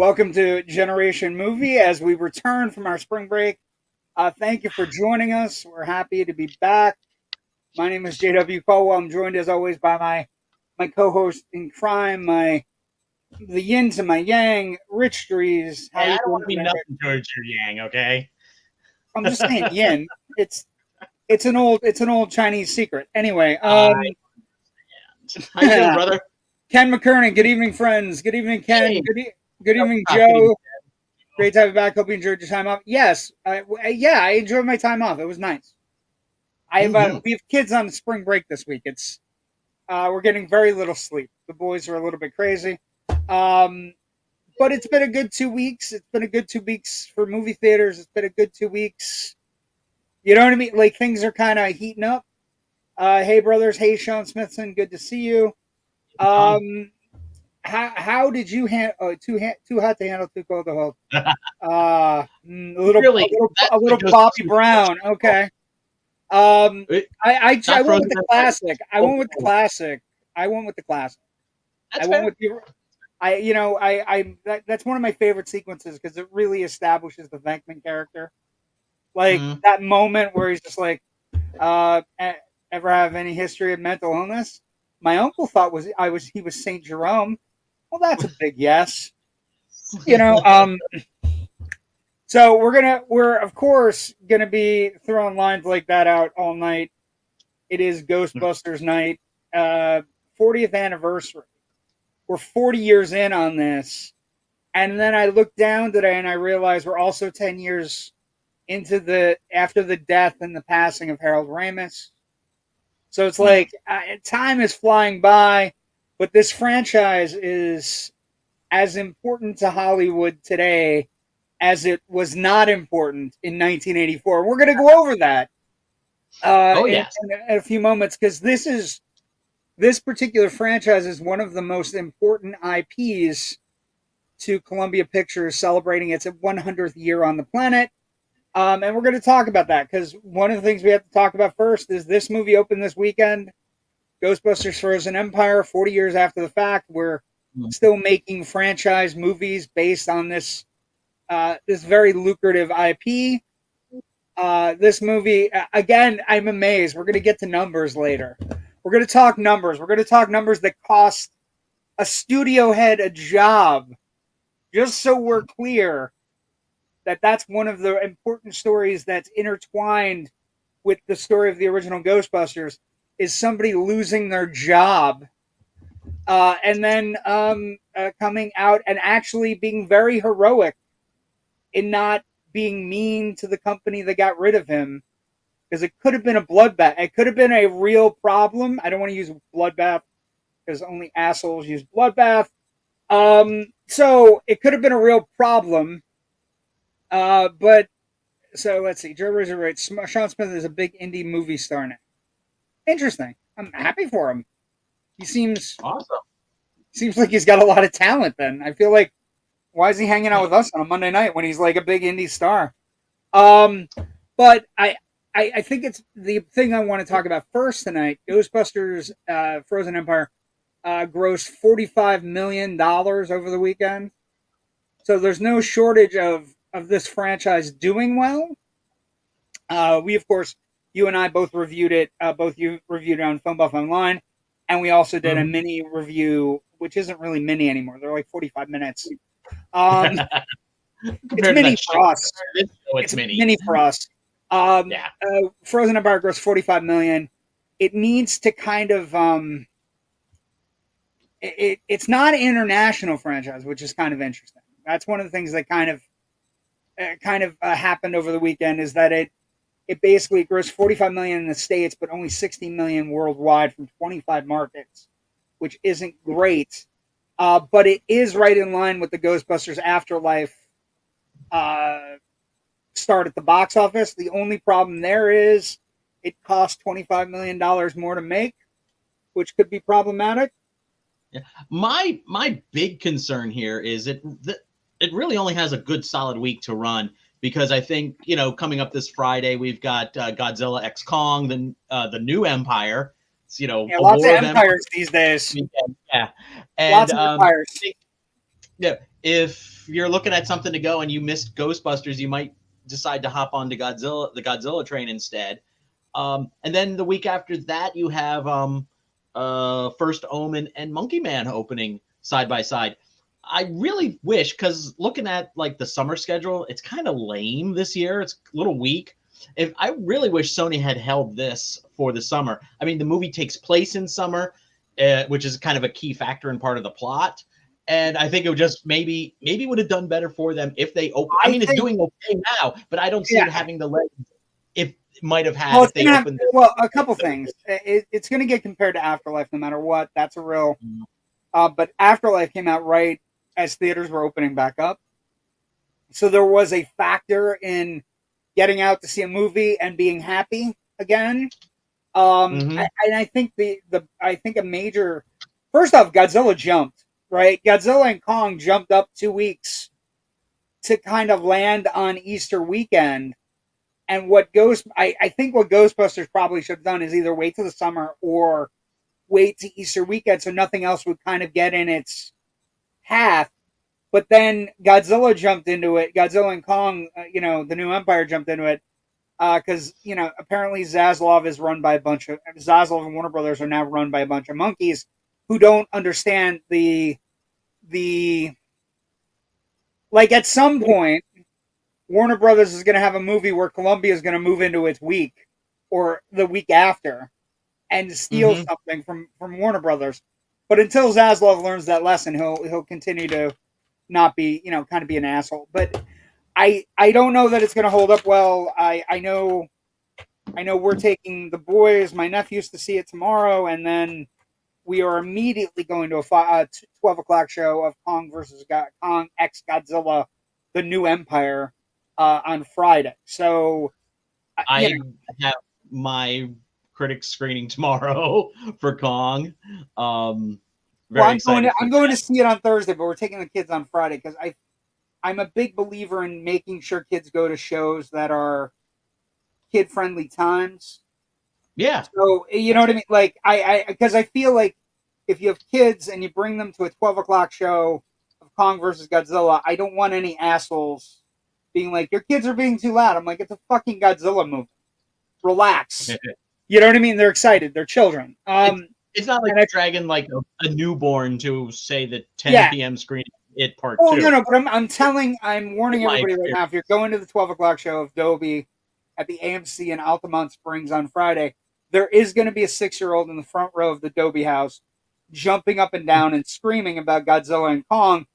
Welcome to Generation Movie as we return from our spring break. Thank you for joining us. We're happy to be back. My name is JW Colwell. I'm joined as always by my co-host in crime, the yin to my yang, Rich Drees. Hey, I don't want to be nothing towards your yang, okay? I'm just saying yin. It's an old Chinese secret. Anyway, how you doing, brother? Ken McKernan. Good evening, friends. Good evening, Ken. Hey. Good evening, Joe. Great to have you back. Hope you enjoyed your time off. Yes, I enjoyed my time off. It was nice. We have kids on spring break this week. It's we're getting very little sleep. The boys are a little bit crazy, but it's been a good 2 weeks. It's been a good 2 weeks for movie theaters. It's been a good 2 weeks. You know what I mean? Like things are kind of heating up. Hey, brothers. Hey, Sean Smithson. Good to see you. How did you handle too hot to handle, too cold to hold? A little Bobby Brown. Okay. I went with the classic. I went with the classic. That's fair. That's one of my favorite sequences because it really establishes the Venkman character. Like that moment where he's just like, ever have any history of mental illness? My uncle thought he was Saint Jerome. Well, that's a big yes. So we're of course gonna be throwing lines like that out all night. It is Ghostbusters night, 40th anniversary. We're 40 years in on this, and then I looked down today and I realized we're also 10 years into after the death and the passing of Harold Ramis. So it's like time is flying by. But this franchise is as important to Hollywood today as it was not important in 1984. We're going to go over that in a few moments because this particular franchise is one of the most important IPs to Columbia Pictures, celebrating its 100th year on the planet. And we're going to talk about that because one of the things we have to talk about first is this movie opened this weekend. Ghostbusters Frozen Empire, 40 years after the fact. We're still making franchise movies based on this very lucrative IP. This movie, again, I'm amazed. We're going to get to numbers later. We're going to talk numbers. We're going to talk numbers that cost a studio head a job. Just so we're clear that that's one of the important stories that's intertwined with the story of the original Ghostbusters. Is somebody losing their job and then coming out and actually being very heroic in not being mean to the company that got rid of him, because it could have been a bloodbath. It could have been a real problem. I don't want to use bloodbath because only assholes use bloodbath. So it could have been a real problem. But so let's see. Joe Rizzo writes, Sean Smith is a big indie movie star now. Interesting. I'm happy for him. He seems awesome. Seems like he's got a lot of talent then. I feel like, why is he hanging out with us on a Monday night when he's like a big indie star? But I think it's the thing I want to talk about first tonight. Ghostbusters Frozen Empire grossed $45 million over the weekend. So there's no shortage of this franchise doing well. We, of course, you and I both reviewed it. Both you reviewed it on FilmBuffOnline, and we also did a mini review, which isn't really mini anymore. They're like 45 minutes. It's mini for us. It's mini for us. Frozen Empire grossed $45 million. It needs to kind of it's not an international franchise, which is kind of interesting. That's one of the things that kind of happened over the weekend, is that it basically grossed $45 million in the States, but only $60 million worldwide from 25 markets, which isn't great. But it is right in line with the Ghostbusters Afterlife start at the box office. The only problem there is it cost $25 million more to make, which could be problematic. Yeah. My big concern here is it really only has a good solid week to run, because I think, coming up this Friday, we've got Godzilla x Kong, the new Empire. It's, lots of empires these days. Yeah. And, lots of empires. Yeah. If if you're looking at something to go and you missed Ghostbusters, you might decide to hop on to the Godzilla train instead. And then the week after that, you have First Omen and Monkey Man opening side by side. I really wish, because looking at like the summer schedule, it's kind of lame this year. It's a little weak. If I really wish Sony had held this for the summer. I mean, the movie takes place in summer, which is kind of a key factor and part of the plot. And I think it would just maybe would have done better for them if they open. I mean, it's doing okay now, but I don't see it having the legs if it might have had if they opened. A couple things. It's going to get compared to Afterlife no matter what. That's a real. But Afterlife came out right as theaters were opening back up, so there was a factor in getting out to see a movie and being happy again. And I think I think a major, first off, Godzilla jumped, right? Godzilla and Kong jumped up 2 weeks to kind of land on Easter weekend. And I think what Ghostbusters probably should have done is either wait till the summer or wait to Easter weekend so nothing else would kind of get in its path. But then Godzilla jumped into it. Godzilla and Kong, the new Empire jumped into it. Because, apparently Zaslav and Warner Brothers are now run by a bunch of monkeys who don't understand like at some point, Warner Brothers is going to have a movie where Columbia is going to move into its week or the week after and steal something from Warner Brothers. But until Zaslav learns that lesson, he'll continue to not be, kind of be an asshole. But I don't know that it's going to hold up well. I know we're taking the boys, my nephews, to see it tomorrow, and then we are immediately going to a 12 o'clock show of Kong x Godzilla, The New Empire, on Friday. So I have my critics screening tomorrow for Kong. I'm going to see it on Thursday, but we're taking the kids on Friday because I'm a big believer in making sure kids go to shows that are kid-friendly times. Yeah. So, you know what I mean? Like, because I feel like if you have kids and you bring them to a 12 o'clock show of Kong versus Godzilla, I don't want any assholes being like, your kids are being too loud. I'm like, it's a fucking Godzilla movie. Relax. You know what I mean? They're excited. They're children. It's not like dragging like a newborn to say the 10 p.m. screening. It part 2. No, but I'm warning everybody right now. If you're going to the 12 o'clock show of Dolby at the AMC in Altamont Springs on Friday, there is going to be a 6-year-old in the front row of the Dolby house jumping up and down and screaming about Godzilla and Kong,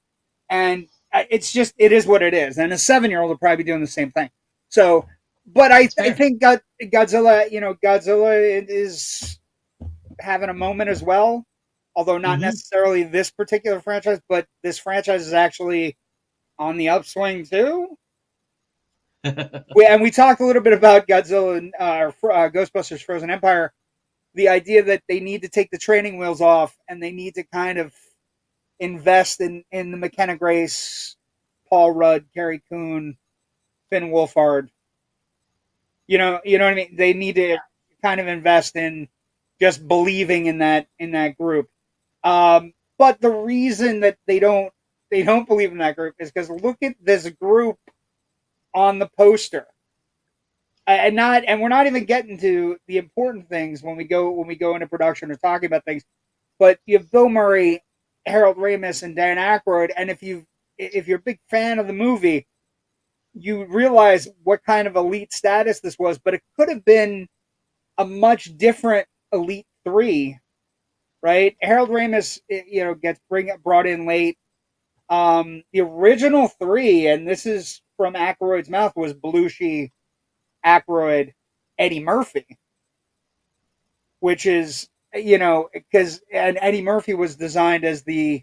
and it is what it is. And a 7-year-old will probably be doing the same thing. So, but I think Godzilla is having a moment as well. Although not necessarily this particular franchise, but this franchise is actually on the upswing too. We talked a little bit about Godzilla and Ghostbusters Frozen Empire. The idea that they need to take the training wheels off and they need to kind of invest in the McKenna Grace, Paul Rudd, Carrie Coon, Finn Wolfhard. You know what I mean? They need to kind of invest in just believing in that group. But the reason that they don't believe in that group is because look at this group on the poster, and we're not even getting to the important things when we go into production or talking about things. But you have Bill Murray, Harold Ramis, and Dan Aykroyd, and if you're a big fan of the movie, you realize what kind of elite status this was. But it could have been a much different Elite 3. Right, Harold Ramis, gets brought in late. The original 3, and this is from Ackroyd's mouth, was Belushi, Ackroyd, Eddie Murphy, which is because Eddie Murphy was designed as the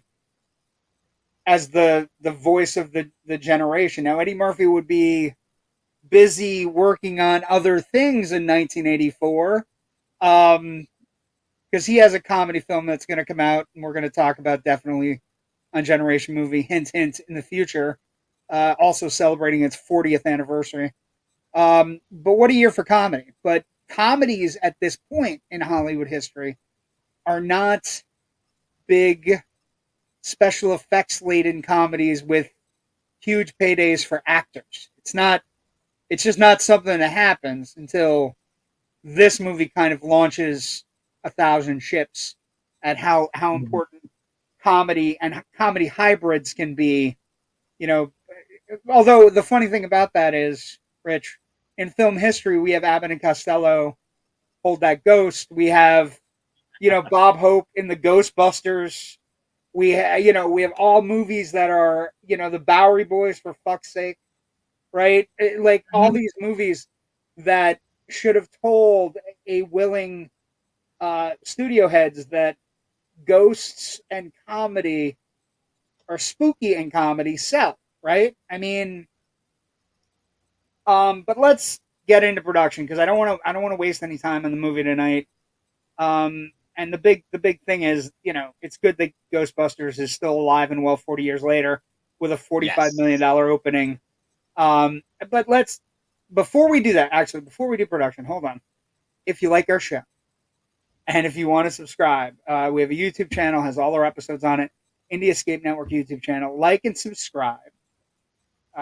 voice of the generation. Now Eddie Murphy would be busy working on other things in 1984. Because he has a comedy film that's going to come out, and we're going to talk about definitely on Generation Movie, hint, hint, in the future. Also celebrating its 40th anniversary. But what a year for comedy. But comedies at this point in Hollywood history are not big special effects-laden comedies with huge paydays for actors. It's just not something that happens until this movie kind of launches 1,000 ships at how important comedy and comedy hybrids can be. Although the funny thing about that is, Rich, in film history, we have Abbott and Costello, Hold That Ghost. We have, Bob Hope in the Ghostbusters. We have all movies that are, the Bowery Boys, for fuck's sake, right? Like all these movies that should have told a willing studio heads that ghosts and comedy or spooky and comedy sell, right? I mean, but let's get into production because I don't want to waste any time on the movie tonight. And the big thing is, it's good that Ghostbusters is still alive and well 40 years later with a $45 million opening. But before we do that, actually, before we do production, hold on. If you like our show and if you want to subscribe, we have a YouTube channel, has all our episodes on it. Indie Escape Network YouTube channel. Like and subscribe,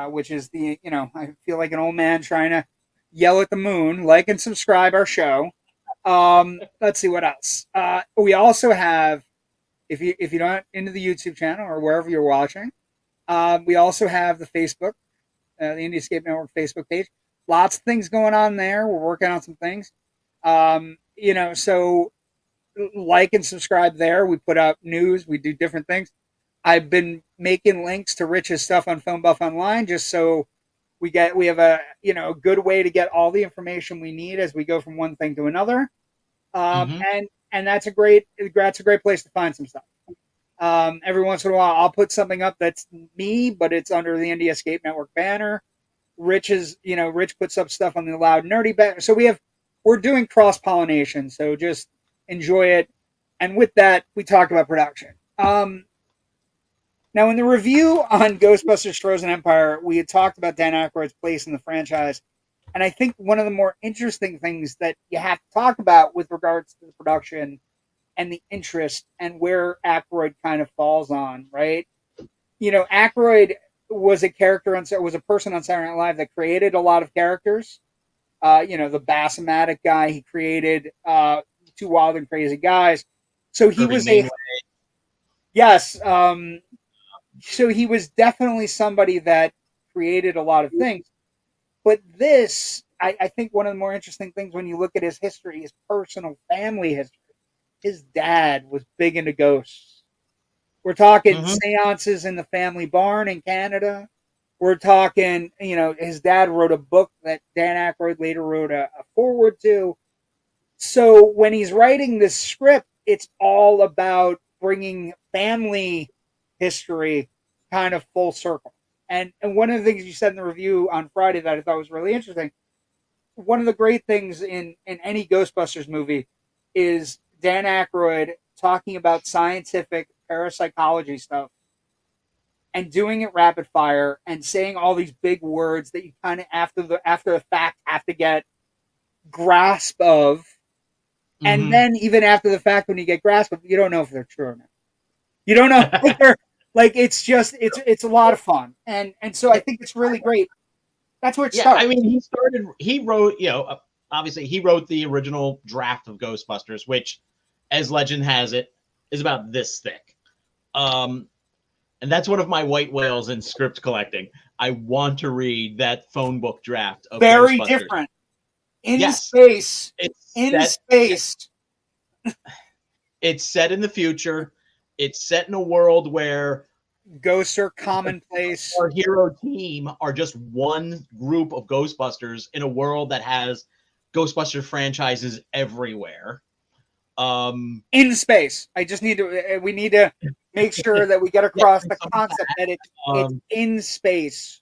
which is I feel like an old man trying to yell at the moon. Like and subscribe our show. Let's see what else. We also have, if you're not into the YouTube channel or wherever you're watching, we also have the Facebook, the Indie Escape Network Facebook page. Lots of things going on there. We're working on some things. So like and subscribe there. We put out news. We do different things. I've been making links to Rich's stuff on FilmBuffOnline just so we have a good way to get all the information we need as we go from one thing to another. And that's a great place to find some stuff. Every once in a while, I'll put something up that's me, but it's under the Indie Escape Network banner. Rich puts up stuff on the Loud Nerdy banner. So we're doing cross-pollination. So just enjoy it. And with that, we talk about production. Now, in the review on Ghostbusters Frozen Empire, we had talked about Dan Aykroyd's place in the franchise. And I think one of the more interesting things that you have to talk about with regards to the production and the interest and where Ackroyd kind of falls on, right? Ackroyd was a person on Saturday Night Live that created a lot of characters. The Bassomatic guy, he created Two Wild and Crazy Guys. So he was yes. So he was definitely somebody that created a lot of things. But this, I think one of the more interesting things when you look at his history, his personal family history, his dad was big into ghosts. We're talking seances in the family barn in Canada. We're talking, his dad wrote a book that Dan Aykroyd later wrote a foreword to. So when he's writing this script, it's all about bringing family history kind of full circle. And one of the things you said in the review on Friday that I thought was really interesting, one of the great things in any Ghostbusters movie is Dan Aykroyd talking about scientific parapsychology stuff and doing it rapid fire and saying all these big words that you kind of after the fact have to get grasp of. And then even after the fact, when you get grasp of, you don't know if they're true or not. You don't know if they're it's a lot of fun. And so I think it's really great. That's where it starts. I mean, he wrote, obviously he wrote the original draft of Ghostbusters, which, as legend has it, is about this thick. And that's one of my white whales in script collecting. I want to read that phone book draft of very Ghostbusters. Different. In space. Space. It's set in the future. It's set in a world where ghosts are commonplace. Our hero team are just one group of Ghostbusters in a world that has Ghostbuster franchises everywhere. In space. We need to make sure that we get across the concept that it's in space.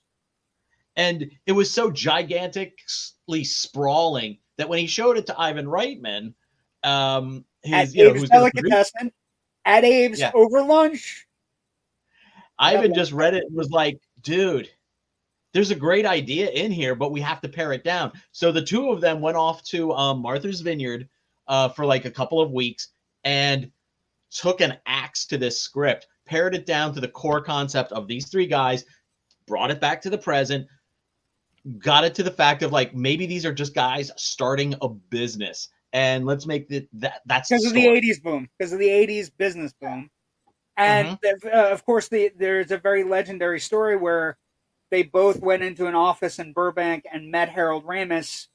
And it was so gigantically sprawling that when he showed it to Ivan Reitman, at Abe's Delicatessen, at Abe's over lunch, Ivan just read it and was like, dude, there's a great idea in here, but we have to pare it down. So the two of them went off to Martha's Vineyard for like a couple of weeks and took an axe to this script, pared it down to the core concept of these three guys brought it back to the present, got it to the fact of like, maybe these are just guys starting a business, and let's make that's because the of the story. 80s boom, because of the 80s business boom. And of course, there's a very legendary story where they both went into an office in Burbank and met Harold Ramis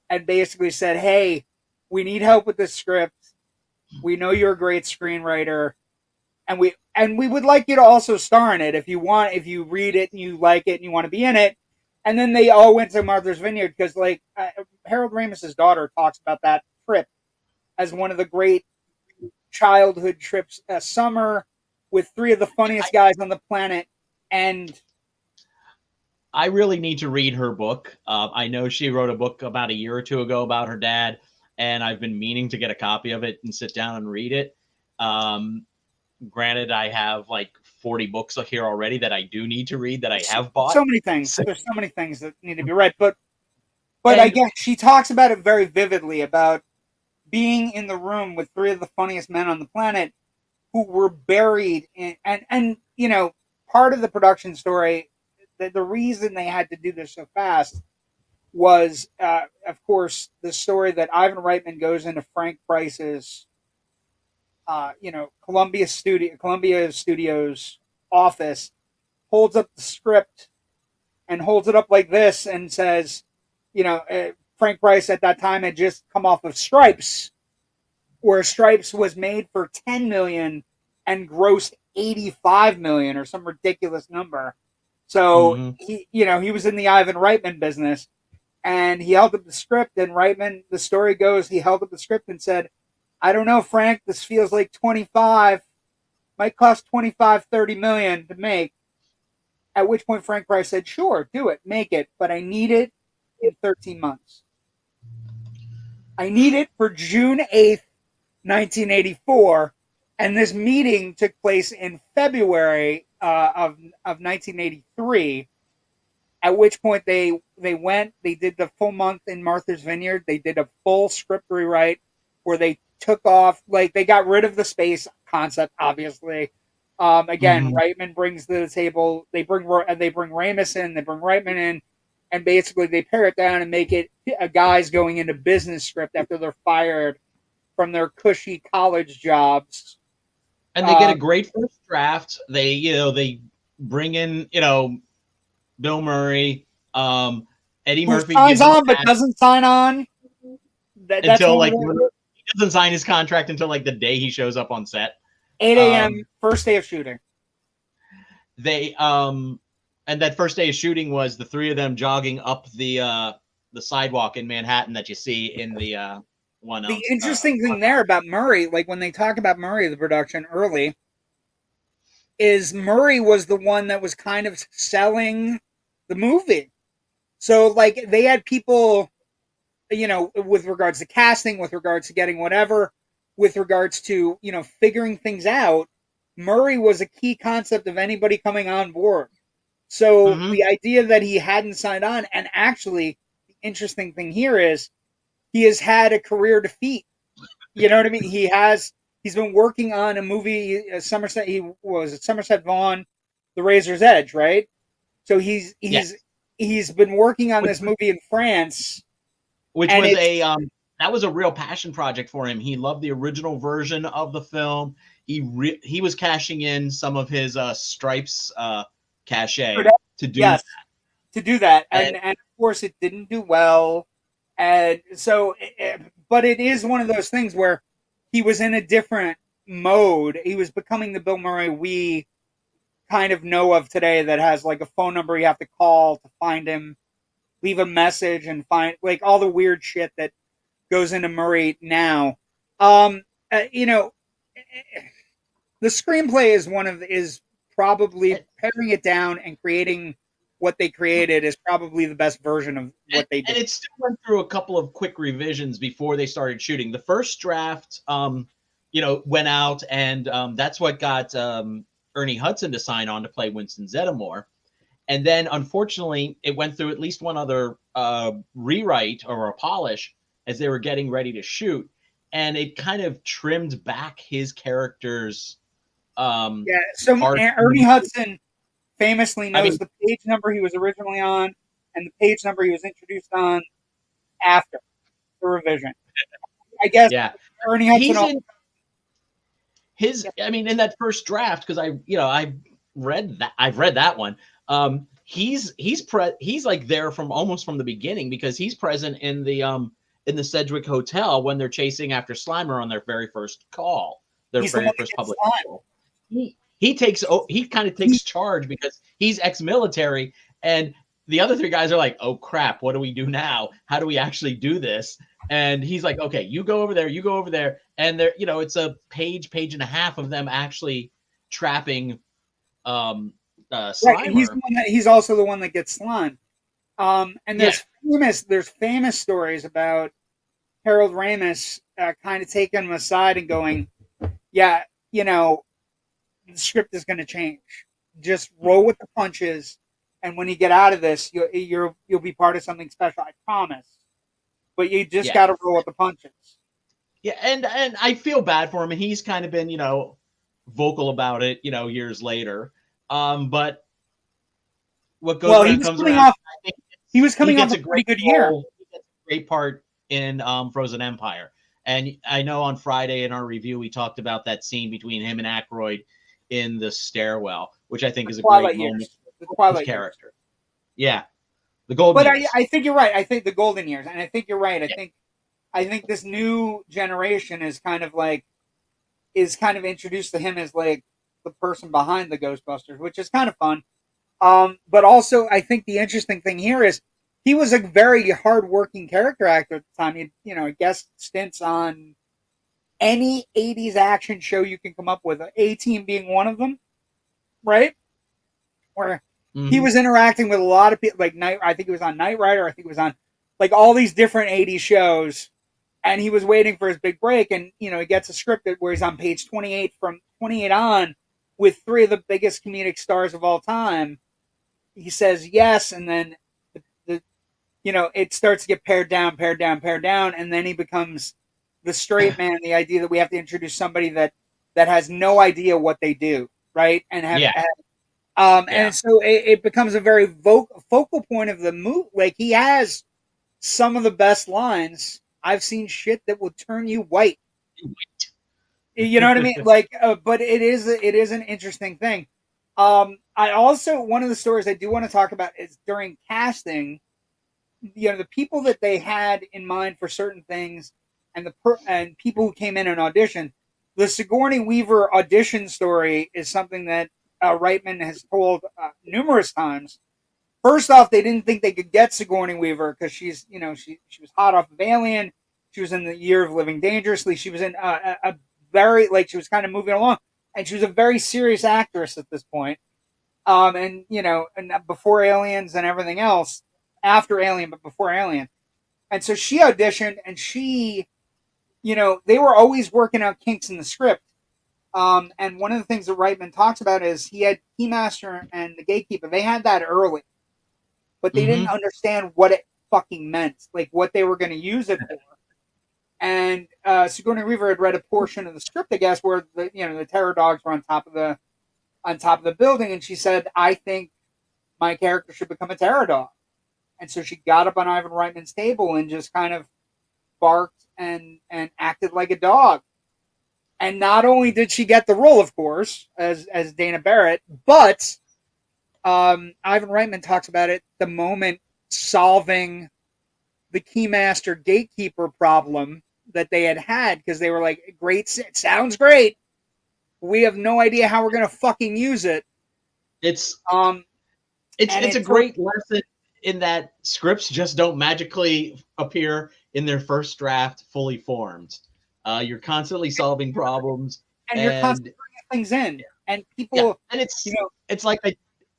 and basically said, "Hey, we need help with this script. We know you're a great screenwriter, and we would like you to also star in it if you want. If you read it and you like it and you want to be in it." And then they all went to Martha's Vineyard because, like, Harold Ramis's daughter talks about that trip as one of the great childhood trips. A summer with three of the funniest guys on the planet, and I really need to read her book. I know she wrote a book about a year or two ago about her dad, and I've been meaning to get a copy of it and sit down and read it. Granted, I have like 40 books here already that I do need to read that I have bought. So many things. There's so many things that need to be read, but I guess she talks about it very vividly about being in the room with three of the funniest men on the planet who were buried in, and you know, part of the production story, the reason they had to do this so fast was, of course, the story that Ivan Reitman goes into Frank Price's, Columbia Studios office, holds up the script, and holds it up like this and says, Frank Price at that time had just come off of Stripes, where Stripes was made for $10 million and grossed $85 million or some ridiculous number. So he was in the Ivan Reitman business, and he held up the script. And Reitman, the story goes, he held up the script and said, "I don't know, Frank. This feels like 25. Might cost 25, 30 million to make." At which point Frank Price said, "Sure, do it, make it, but I need it in 13 months. I need it for June 8th, 1984." And this meeting took place in February of 1983, at which point they did the full month in Martha's Vineyard. They did a full script rewrite where they took off, like, they got rid of the space concept, obviously. Reitman brings to the table, they bring Ramis in, they bring Reitman in, and basically they pare it down and make it a guys going into business script after they're fired from their cushy college jobs. And they get a great first draft. They bring in, Bill Murray, Eddie Murphy signs on but doesn't sign on until like he doesn't sign his contract until like the day he shows up on set. 8 a.m. First day of shooting. They and that first day of shooting was the three of them jogging up the sidewalk in Manhattan that you see in the one. The interesting thing there about Murray, like when they talk about Murray, the production early, is Murray was the one that was kind of selling the movie. So like they had people, with regards to casting, with regards to getting whatever, with regards to, figuring things out, Murray was a key concept of anybody coming on board. So the idea that he hadn't signed on, and actually the interesting thing here is he has had a career defeat. You know what I mean? He's been working on a movie, Somerset. He was at Somerset Vaughn, The Razor's Edge, right? So he's been working on this movie in France, which was that was a real passion project for him. He loved the original version of the film. He was cashing in some of his Stripes cachet to do that, and of course it didn't do well. And so, but it is one of those things where he was in a different mode. He was becoming the Bill Murray we kind of know of today, that has like a phone number you have to call to find him, leave a message, and find like all the weird shit that goes into Murray now. The screenplay is probably paring it down and creating what they created is probably the best version of what they did. And it still went through a couple of quick revisions before they started shooting. The first draft, went out, and that's what got Ernie Hudson to sign on to play Winston Zeddemore. And then, unfortunately, it went through at least one other rewrite or a polish as they were getting ready to shoot. And it kind of trimmed back his character's so Ernie Hudson famously knows the page number he was originally on and the page number he was introduced on after the revision. I guess Ernie Hudson. In that first draft, because I've read that one. He's like there from almost from the beginning, because he's present in the Sedgwick Hotel when they're chasing after Slimer on their very first call, their very first public call. He kind of takes charge because he's ex-military, and the other three guys are like, oh crap, what do we do now? How do we actually do this? And he's like, okay, you go over there. And there, it's a page and a half of them actually trapping Slimer. Right, he's also the one that gets Slime. And there's famous stories about Harold Ramis kind of taking him aside and going, yeah, the script is going to change. Just roll with the punches, and when you get out of this, you'll be part of something special. I promise. But you just got to roll with the punches. Yeah, and I feel bad for him, and he's kind of been, vocal about it, years later. But what goes he was coming off a pretty good year. He gets a great part in Frozen Empire. And I know on Friday in our review we talked about that scene between him and Ackroyd in the stairwell, which I think is a great moment for his character. Yeah. The golden years. I think you're right. I think the golden years. And I think you're right. I think this new generation is kind of introduced to him as like the person behind the Ghostbusters, which is kind of fun. But also, I think the interesting thing here is he was a very hard-working character actor at the time. He guest stints on any 80s action show you can come up with, A-Team being one of them, right? Where he was interacting with a lot of people, I think he was on Knight Rider, I think he was on all these different 80s shows, and he was waiting for his big break, and he gets a script where he's on page 28 from 28 on with three of the biggest comedic stars of all time. He says yes, and then it starts to get pared down, and then he becomes the straight man. The idea that we have to introduce somebody that has no idea what they do, right? And and so it becomes a very focal point of the movie. Like, he has some of the best lines. I've seen shit that will turn you white. You know what I mean? But it is an interesting thing. I also, one of the stories I do want to talk about is during casting, the people that they had in mind for certain things, and and people who came in and auditioned. The Sigourney Weaver audition story is something that Reitman has told numerous times. First off, they didn't think they could get Sigourney Weaver because she's, she was hot off of Alien. She was in the Year of Living Dangerously. She was in a very, she was kind of moving along, and she was a very serious actress at this point. And before Aliens and everything else, after Alien, but before Alien. And so she auditioned, and she, they were always working out kinks in the script. And one of the things that Reitman talks about is he had Keymaster and the Gatekeeper. They had that early, but they didn't understand what it fucking meant, what they were going to use it for. And Sigourney Weaver had read a portion of the script, I guess, where the terror dogs were on top of the building, and she said, "I think my character should become a terror dog." And so she got up on Ivan Reitman's table and just kind of barked and acted like a dog. And not only did she get the role, of course, as Dana Barrett, but Ivan Reitman talks about it, the moment solving the Keymaster Gatekeeper problem that they had, because they were like, great, it sounds great. We have no idea how we're going to fucking use it. It's a great lesson in that scripts just don't magically appear in their first draft fully formed. You're constantly solving problems, and you're constantly bringing things in, and people, and it's like,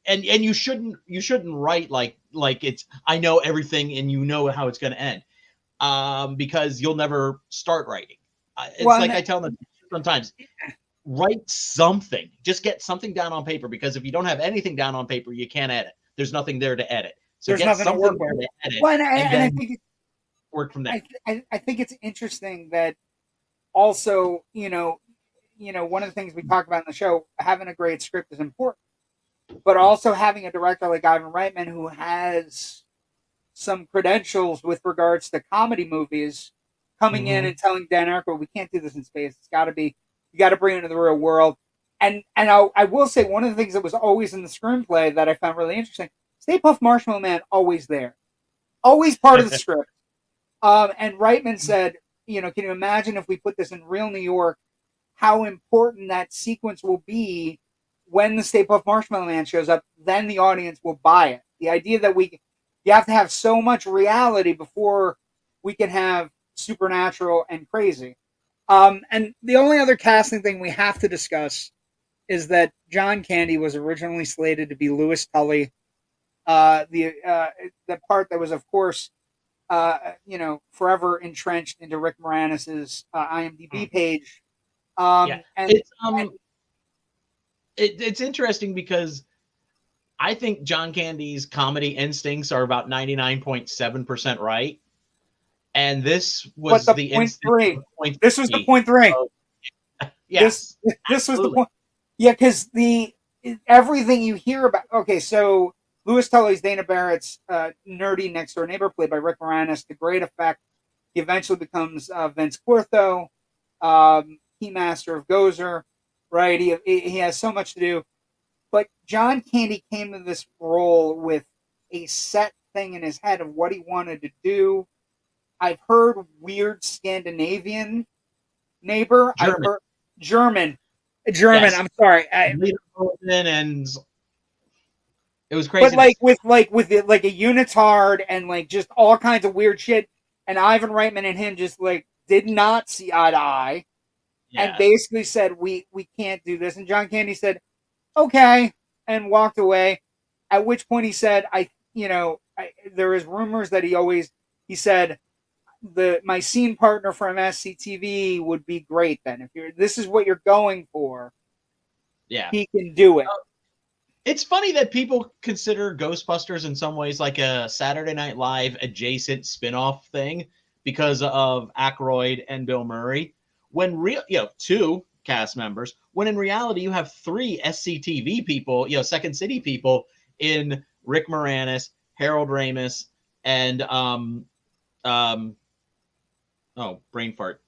and you shouldn't write like it's, I know everything and you know how it's going to end, because you'll never start writing. I tell them sometimes, write something, just get something down on paper, because if you don't have anything down on paper, you can't edit. There's nothing there to edit. So there's get something something there to edit, and I think work from there. I think it's interesting that also, one of the things we talk about in the show, having a great script is important. but also having a director like Ivan Reitman who has some credentials with regards to comedy movies coming in and telling Dan Aykroyd, we can't do this in space. It's got to be, you got to bring it into the real world. And I will say one of the things that was always in the screenplay that I found really interesting, Stay Puft Marshmallow Man, always there, always part of the script. And Reitman said, you know, can you imagine if we put this in real New York, how important that sequence will be when the Stay Puft Marshmallow Man shows up, then the audience will buy it. The idea that you have to have so much reality before we can have supernatural and crazy. And the only other casting thing we have to discuss is that John Candy was originally slated to be Louis Tully. The part that was, of course, you know, forever entrenched into Rick Moranis's IMDb page. Yeah, And it's interesting because I think John Candy's comedy instincts are about 99.7% right. And this was the the point three. Point this was the point three. So, yes, this was the point. Yeah, because everything you hear about. Okay, so Louis Tully's Dana Barrett's nerdy next door neighbor, played by Rick Moranis, to great effect. He eventually becomes Vince Quartho, keymaster of Gozer. Right, he has so much to do. But John Candy came to this role with a set thing in his head of what he wanted to do. I've heard weird Scandinavian neighbor. German. I've heard German. Yes. I'm sorry. And it was crazy. But with a unitard and like just all kinds of weird shit. And Ivan Reitman and him just like did not see eye to eye, and basically said we can't do this. And John Candy said, okay, and walked away. At which point he said, there is rumors that he said, my scene partner from SCTV would be great then. If this is what you're going for, he can do it. It's funny that people consider Ghostbusters in some ways like a Saturday Night Live adjacent spin-off thing because of Ackroyd and Bill Murray. When two cast members, when in reality you have three SCTV people, Second City people in Rick Moranis, Harold Ramis, and brain fart.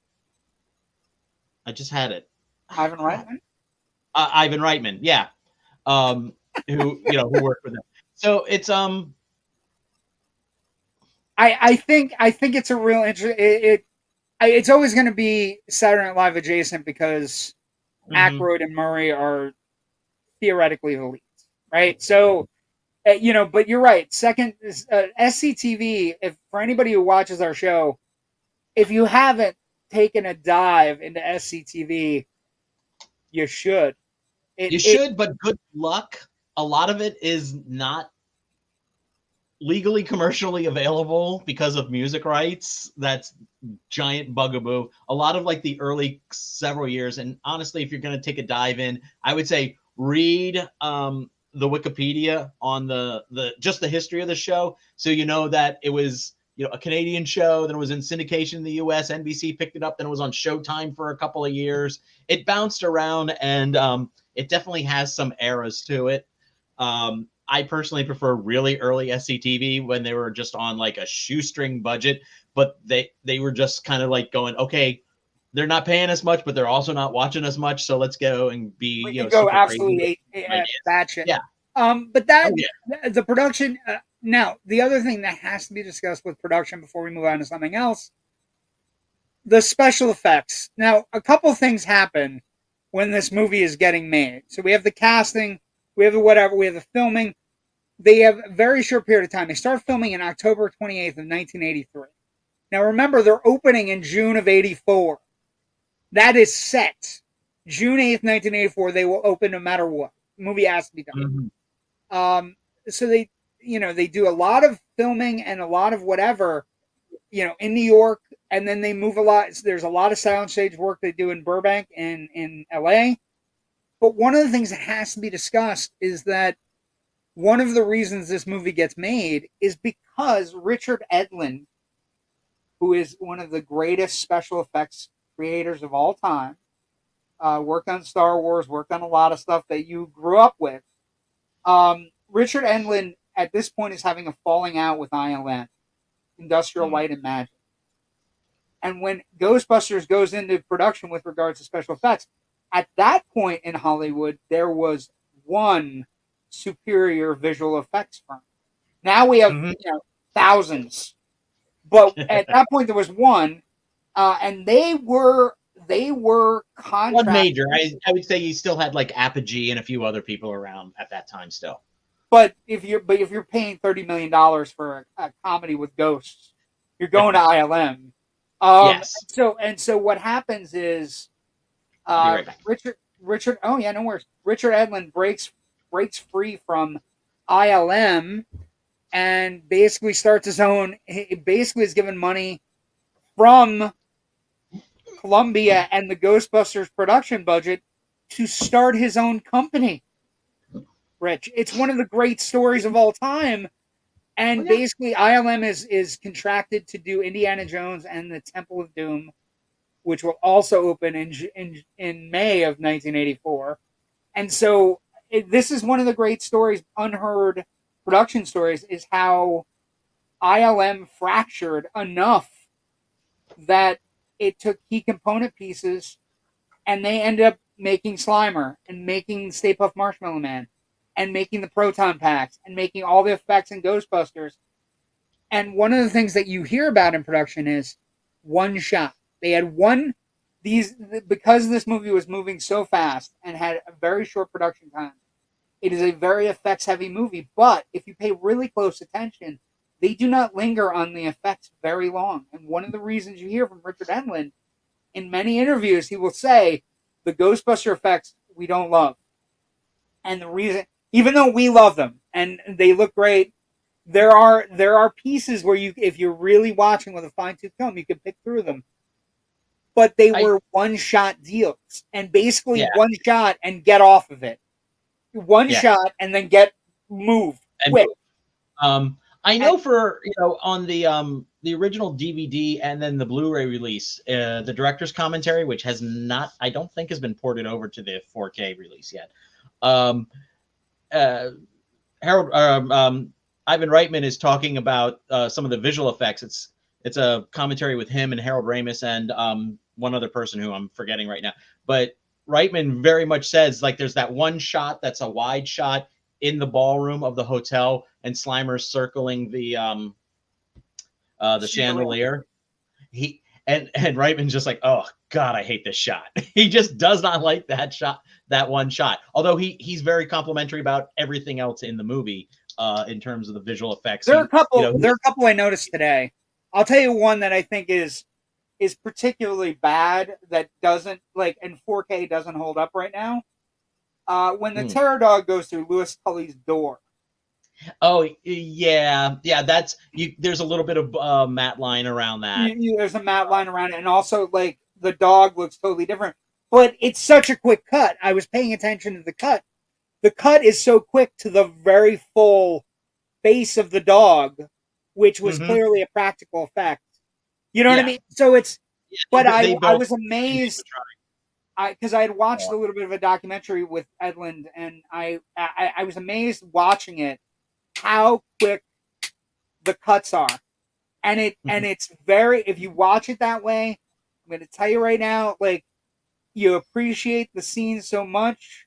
I just had it. Ivan Reitman? Ivan Reitman, yeah. Who worked with him. So it's I think it's a real interest. It's always going to be Saturday Night Live adjacent because Ackroyd and Murray are theoretically the leads, right? So, but you're right. Second, SCTV, for anybody who watches our show, if you haven't taken a dive into SCTV, you should. But good luck. A lot of it is not legally commercially available because of music rights. That's giant bugaboo. A lot of like the early several years, and honestly, if you're going to take a dive in, I would say read the Wikipedia on the just the history of the show, so you know that it was a Canadian show, then it was in syndication in the US, NBC picked it up, then it was on Showtime for a couple of years. It bounced around, and it definitely has some eras to it. I personally prefer really early SCTV when they were just on like a shoestring budget, but they were just kind of like going, okay, they're not paying us much, but they're also not watching us much, so let's go and be go absolutely batshit. Yeah. But the production. Now, the other thing that has to be discussed with production before we move on to something else, the special effects. Now, a couple things happen when this movie is getting made. So we have the casting, we have the filming. They have a very short period of time. They start filming in October 28th of 1983. Now, remember, they're opening in June of 84. That is set. June 8th, 1984, they will open no matter what. The movie has to be done. So they do a lot of filming and a lot of whatever, in New York, and then they move a lot. There's a lot of soundstage work they do in Burbank and in LA. But one of the things that has to be discussed is that one of the reasons this movie gets made is because Richard Edlund, who is one of the greatest special effects creators of all time, worked on Star Wars, worked on a lot of stuff that you grew up with. Richard Enlund at this point is having a falling out with ILM, Industrial Light and Magic. And when Ghostbusters goes into production with regards to special effects, at that point in Hollywood, there was one superior visual effects firm. Now we have thousands, but at that point there was one, and they were contracted. One major. I would say you still had like Apogee and a few other people around at that time still. But if you're paying $30 million for a comedy with ghosts, you're going to ILM. Yes. So what happens is, right back. Richard. Oh yeah, no worries. Richard Edlund breaks free from ILM and basically starts his own. He basically is given money from Columbia and the Ghostbusters production budget to start his own company. Rich, it's one of the great stories of all time. And basically, ILM is contracted to do Indiana Jones and the Temple of Doom, which will also open in May of 1984. And so this is one of the great stories, unheard production stories, is how ILM fractured enough that it took key component pieces and they ended up making Slimer and making Stay Puft Marshmallow Man and making the proton packs and making all the effects in Ghostbusters. And one of the things that you hear about in production is one shot. They had because this movie was moving so fast and had a very short production time. It is a very effects heavy movie, but if you pay really close attention, they do not linger on the effects very long. And one of the reasons you hear from Richard Enlund, in many interviews, he will say, the Ghostbuster effects we don't love. And the reason, even though we love them and they look great, there are pieces where if you're really watching with a fine-tooth comb, you can pick through them. But they were one-shot deals, and basically one shot and get off of it. One shot and then moved quick. I know on the original DVD and then the Blu-ray release, the director's commentary, which I don't think has been ported over to the 4K release yet. Ivan Reitman is talking about some of the visual effects. It's a commentary with him and Harold Ramis and one other person who I'm forgetting right now. But Reitman very much says, like, there's that one shot that's a wide shot in the ballroom of the hotel and Slimer's circling the chandelier. And Reitman's just like, oh God, I hate this shot. He just does not like that shot, that one shot. Although he's very complimentary about everything else in the movie in terms of the visual effects. There are a couple I noticed today. I'll tell you one that I think is particularly bad that doesn't, like, in 4K doesn't hold up right now. When the terror dog goes through Louis Tully's door. Oh yeah, that's there's a little bit of matte line around that. There's a matte line around it, and also like the dog looks totally different. But it's such a quick cut. I was paying attention to the cut. The cut is so quick to the very full face of the dog, which was clearly a practical effect. You know what I mean? So it's. But I was amazed. Because I had watched a little bit of a documentary with Edlund, and I was amazed watching it how quick the cuts are, and it's very, if you watch it that way, I'm going to tell you right now, like, you appreciate the scene so much.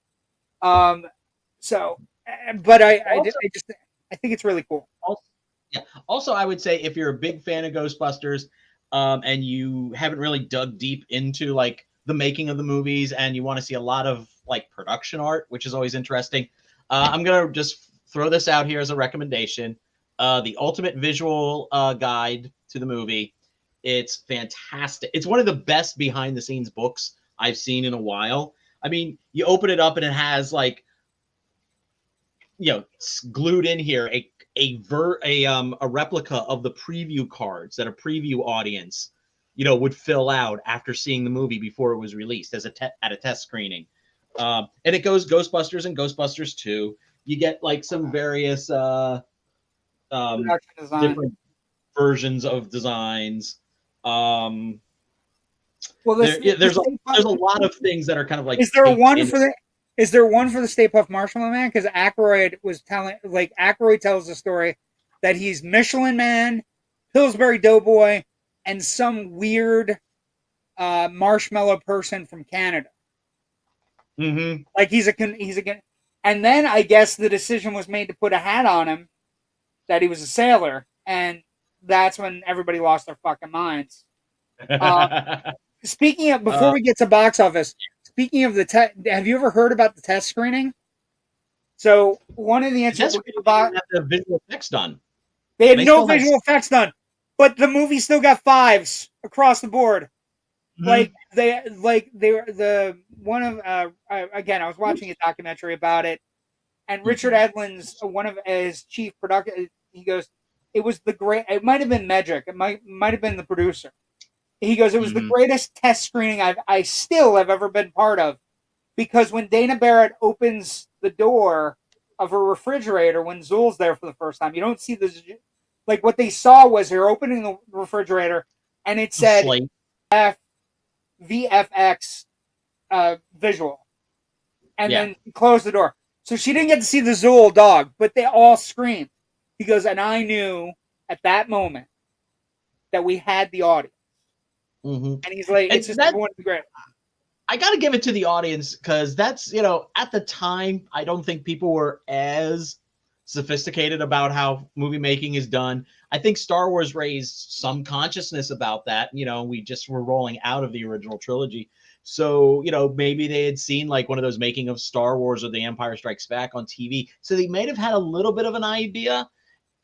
But I think it's really cool. Also, I would say if you're a big fan of Ghostbusters, and you haven't really dug deep into like the making of the movies and you want to see a lot of like production art, which is always interesting, I'm going to just throw this out here as a recommendation. The Ultimate Visual Guide to the Movie. It's fantastic. It's one of the best behind the scenes books I've seen in a while. I mean, you open it up and it has like, glued in here a replica of the preview cards that a preview audience would fill out after seeing the movie before it was released as at a test screening. And it goes Ghostbusters and Ghostbusters 2. You get like some various different versions of designs. There's a lot of things that are kind of like. Is there one for the? Is there one for the Stay Puft Marshmallow Man? Because Ackroyd Ackroyd tells the story that he's Michelin Man, Pillsbury Doughboy, and some weird marshmallow person from Canada. Mm-hmm. Like he's a, and then I guess the decision was made to put a hat on him that he was a sailor, and that's when everybody lost their fucking minds. Speaking of, before we get to box office, speaking of have you ever heard about the test screening? So one of the answers about the visual effects done. They had no visual effects done, but the movie still got 5s across the board. Mm-hmm. They were the one of again. I was watching a documentary about it, and Richard Edlund's one of his chief production. He goes, "It was the great. It might have been Medrick. It might have been the producer." He goes, "It was the greatest test screening I still have ever been part of, because when Dana Barrett opens the door of her refrigerator when Zool's there for the first time, you don't see the like what they saw was her opening the refrigerator and it said VFX visual, and then close the door. So she didn't get to see the Zool dog, but they all screamed." He goes, "And I knew at that moment that we had the audience." Mm-hmm. And he's like, "It's just one of the great." I got to give it to the audience, because that's, at the time, I don't think people were as sophisticated about how movie making is done. I think Star Wars raised some consciousness about that. We just were rolling out of the original trilogy. So, maybe they had seen like one of those making of Star Wars or The Empire Strikes Back on TV. So they might have had a little bit of an idea,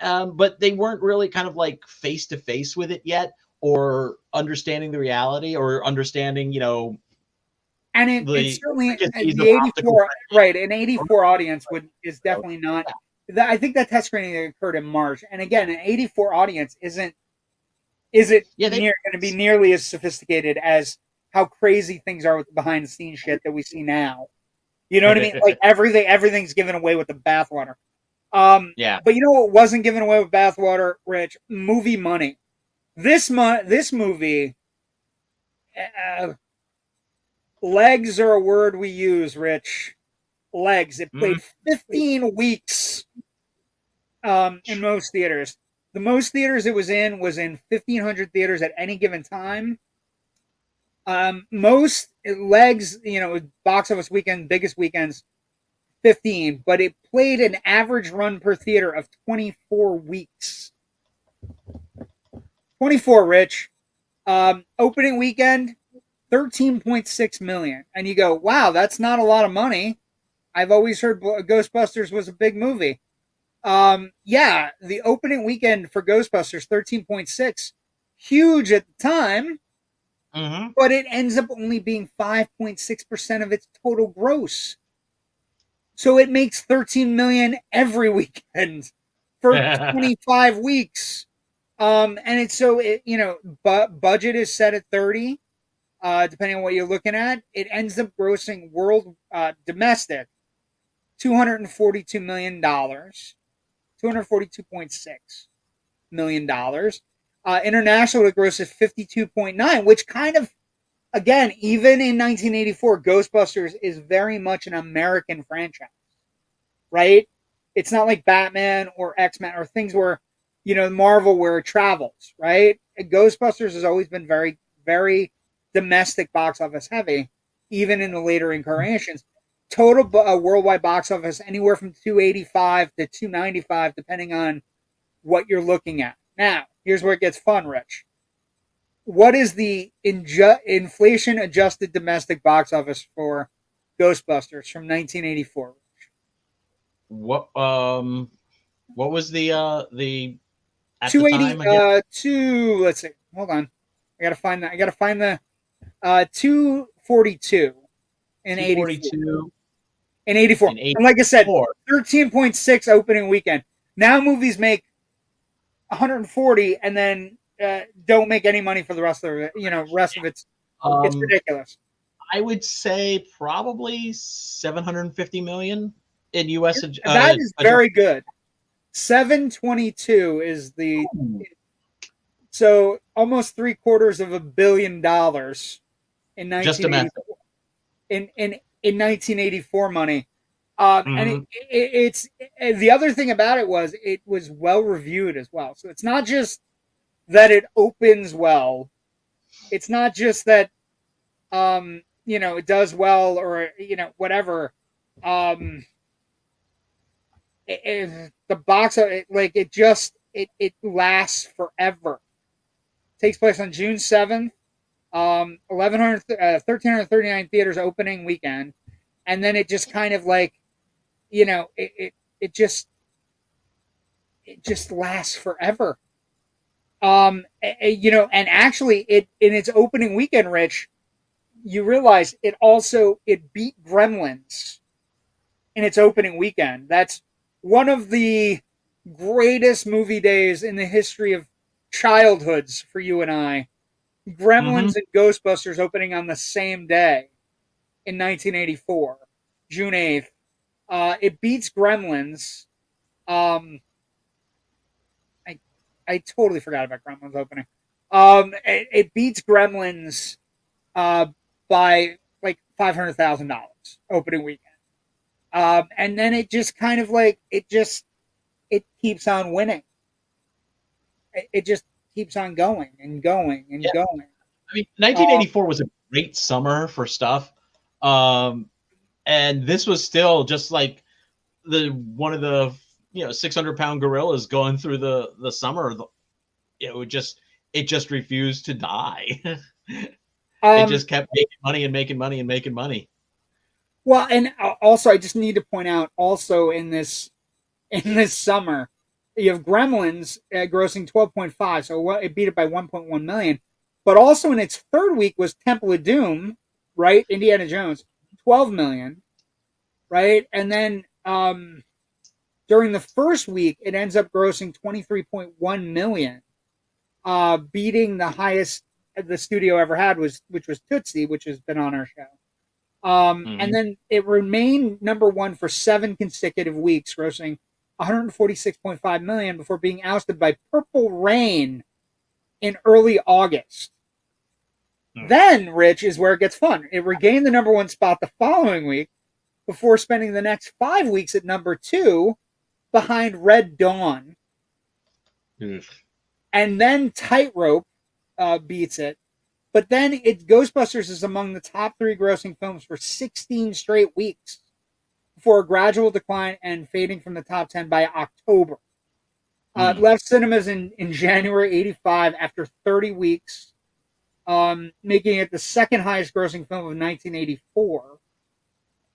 but they weren't really kind of like face to face with it yet, or understanding the reality, or understanding, and it's certainly the 84, right? An 84 audience is definitely not. I think that test screening occurred in March, and again, an 84 audience isn't going to be nearly as sophisticated as how crazy things are with the behind the scenes shit that we see now. You know what I mean? Like everything's given away with the bathwater. But you know what wasn't given away with bathwater, Rich? Movie money. This movie. Legs are a word we use, Rich. Legs. It played 15 weeks in most theaters. The most theaters it was in 1,500 theaters at any given time. Most legs, box office weekend, biggest weekends, 15, but it played an average run per theater of 24 weeks. 24, Rich. Opening weekend, 13.6 million. And you go, wow, that's not a lot of money. I've always heard Ghostbusters was a big movie. The opening weekend for Ghostbusters, 13.6, huge at the time, but it ends up only being 5.6% of its total gross. So it makes 13 million every weekend for 25 weeks. And it's budget is set at 30, depending on what you're looking at. It ends up grossing domestic $242 million, $242.6 million. International, it grosses 52.9, which kind of, again, even in 1984, Ghostbusters is very much an American franchise, right? It's not like Batman or X-Men or things where, Marvel, where it travels, right? Ghostbusters has always been very, very domestic box office heavy, even in the later incarnations. Total worldwide box office anywhere from 285 to 295, depending on what you're looking at. Now, here's where it gets fun, Rich. What is the inflation-adjusted domestic box office for Ghostbusters from 1984? What was the at 280 the time, let's see. Hold on. I gotta find that. I gotta find the 242 in 82. In 84. And like I said, 13.6 opening weekend. Now movies make 140 and then don't make any money for the rest of it. Rest of it's ridiculous. I would say probably 750 million in U.S. That is very good. 722 is the so almost $750 million in 1984. In in 1984 money. And Mhm. it's the other thing about it was well reviewed as well. So it's not just that it opens well. It's not just that it does well or whatever. Um, the box like it lasts forever. Takes place on June 7th. 1339 theaters opening weekend, and then it just kind of like it just lasts forever. And actually, it in its opening weekend, Rich, you realize it beat Gremlins in its opening weekend. That's one of the greatest movie days in the history of childhoods for you and I. Gremlins Mhm. and Ghostbusters opening on the same day in 1984, June 8th. It beats Gremlins. Um, I I totally forgot about Gremlins opening. It beats Gremlins uh, by like $500,000 opening weekend. And then it just kind of like it keeps on winning. It just keeps on going and going and Yeah. going. I mean, Um, 1984 was a great summer for stuff. Um, and this was still just like the one of the 600-pound gorillas going through the summer. It just refused to die. It um, just kept making money and making money and making money. well, and also I just need to point out also in this summer, you have Gremlins grossing 12.5, so it beat it by 1.1 million. But also in its third week was Temple of Doom, right? Indiana Jones, 12 million, right? And then during the first week, it ends up grossing 23.1 million, beating the highest the studio ever had which was Tootsie, which has been on our show. And Mm-hmm. then it remained number one for 7 consecutive weeks, grossing 146.5 million before being ousted by Purple Rain in early August. Then, Rich, is where it gets fun. It regained the number one spot the following week before spending the next 5 weeks at number two behind Red Dawn. And then Tightrope beats it. But then Ghostbusters is among the top three grossing films for 16 straight weeks before a gradual decline and fading from the top 10 by October. It left cinemas in January 85 after 30 weeks, making it the second highest grossing film of 1984.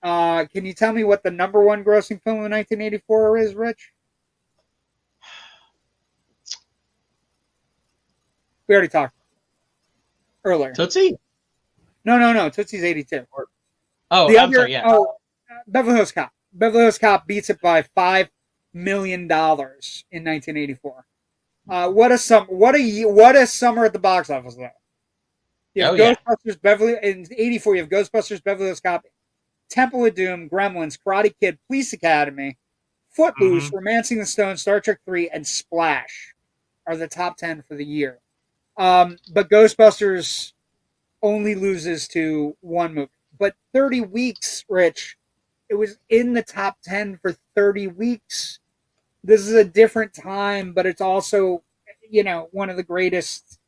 Can you tell me what the number one grossing film of 1984 is, Rich? We already talked earlier. Tootsie? No. Tootsie's 82. Oh, The I'm other, sorry. Yeah. Beverly Hills Cop. Beverly Hills Cop beats it by $5 million in 1984. What a summer at the box office though. You have Oh, yeah. Ghostbusters Beverly in '84. You have Ghostbusters Beverly Hills Cop, Temple of Doom, Gremlins, Karate Kid, Police Academy, Footloose, Mm-hmm. Romancing the Stone, Star Trek 3, and Splash are the top 10 for the year. But Ghostbusters only loses to one movie. But 30 weeks, Rich, it was in the top 10 for 30 weeks. This is a different time, but it's also, one of the greatest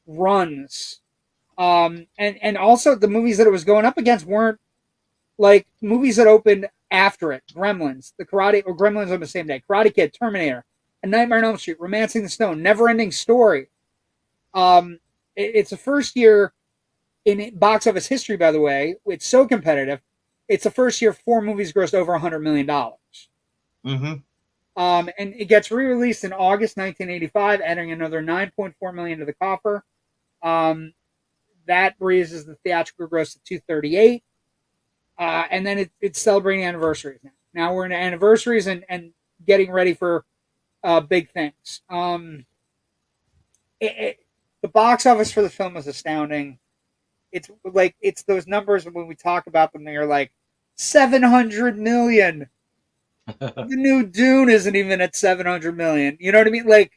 runs. And also the movies that it was going up against weren't like movies that opened after it. Gremlins, Gremlins on the same day. Karate Kid, Terminator, A Nightmare on Elm Street, Romancing the Stone, Never Ending Story. It's the first year in box office history, by the way. It's so competitive. It's the first year 4 movies grossed over $100 million. Mm-hmm. And it gets re-released in August 1985, adding another 9.4 million to the coffer. That raises the theatrical gross to 238. And then it's celebrating anniversaries now. Now we're in anniversaries and getting ready for big things. The box office for the film is astounding. It's those numbers when we talk about them, they're like 700 million. The new Dune isn't even at 700 million. You know what I mean? Like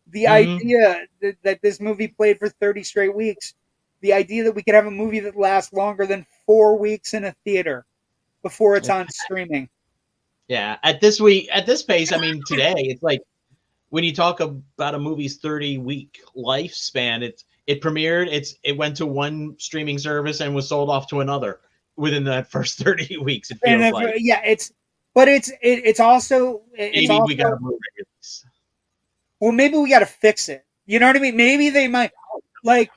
the Mm-hmm. idea that this movie played for 30 straight weeks The idea that we could have a movie that lasts longer than 4 weeks in a theater before it's on streaming. Yeah, at this pace, I mean, today it's like when you talk about a movie's 30-week lifespan, it premiered, it went to one streaming service and was sold off to another within that first 30 weeks. It feels like. Yeah, it's also Maybe we got a Blu-ray release. Well, maybe we got to fix it. You know what I mean? Maybe they might like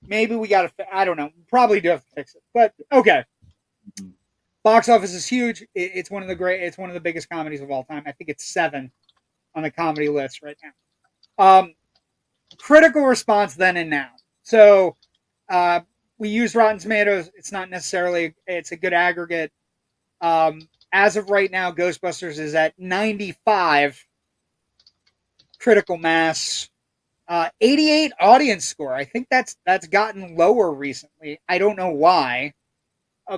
maybe we got to. I don't know. Probably do have to fix it. But okay. Mm-hmm. Box office is huge. It's one of the biggest comedies of all time. I think it's 7 on the comedy list right now. Critical response then and now. So we use Rotten Tomatoes. It's not necessarily. It's a good aggregate. As of right now, Ghostbusters is at 95 critical mass, 88 audience score. I think that's gotten lower recently. I don't know why,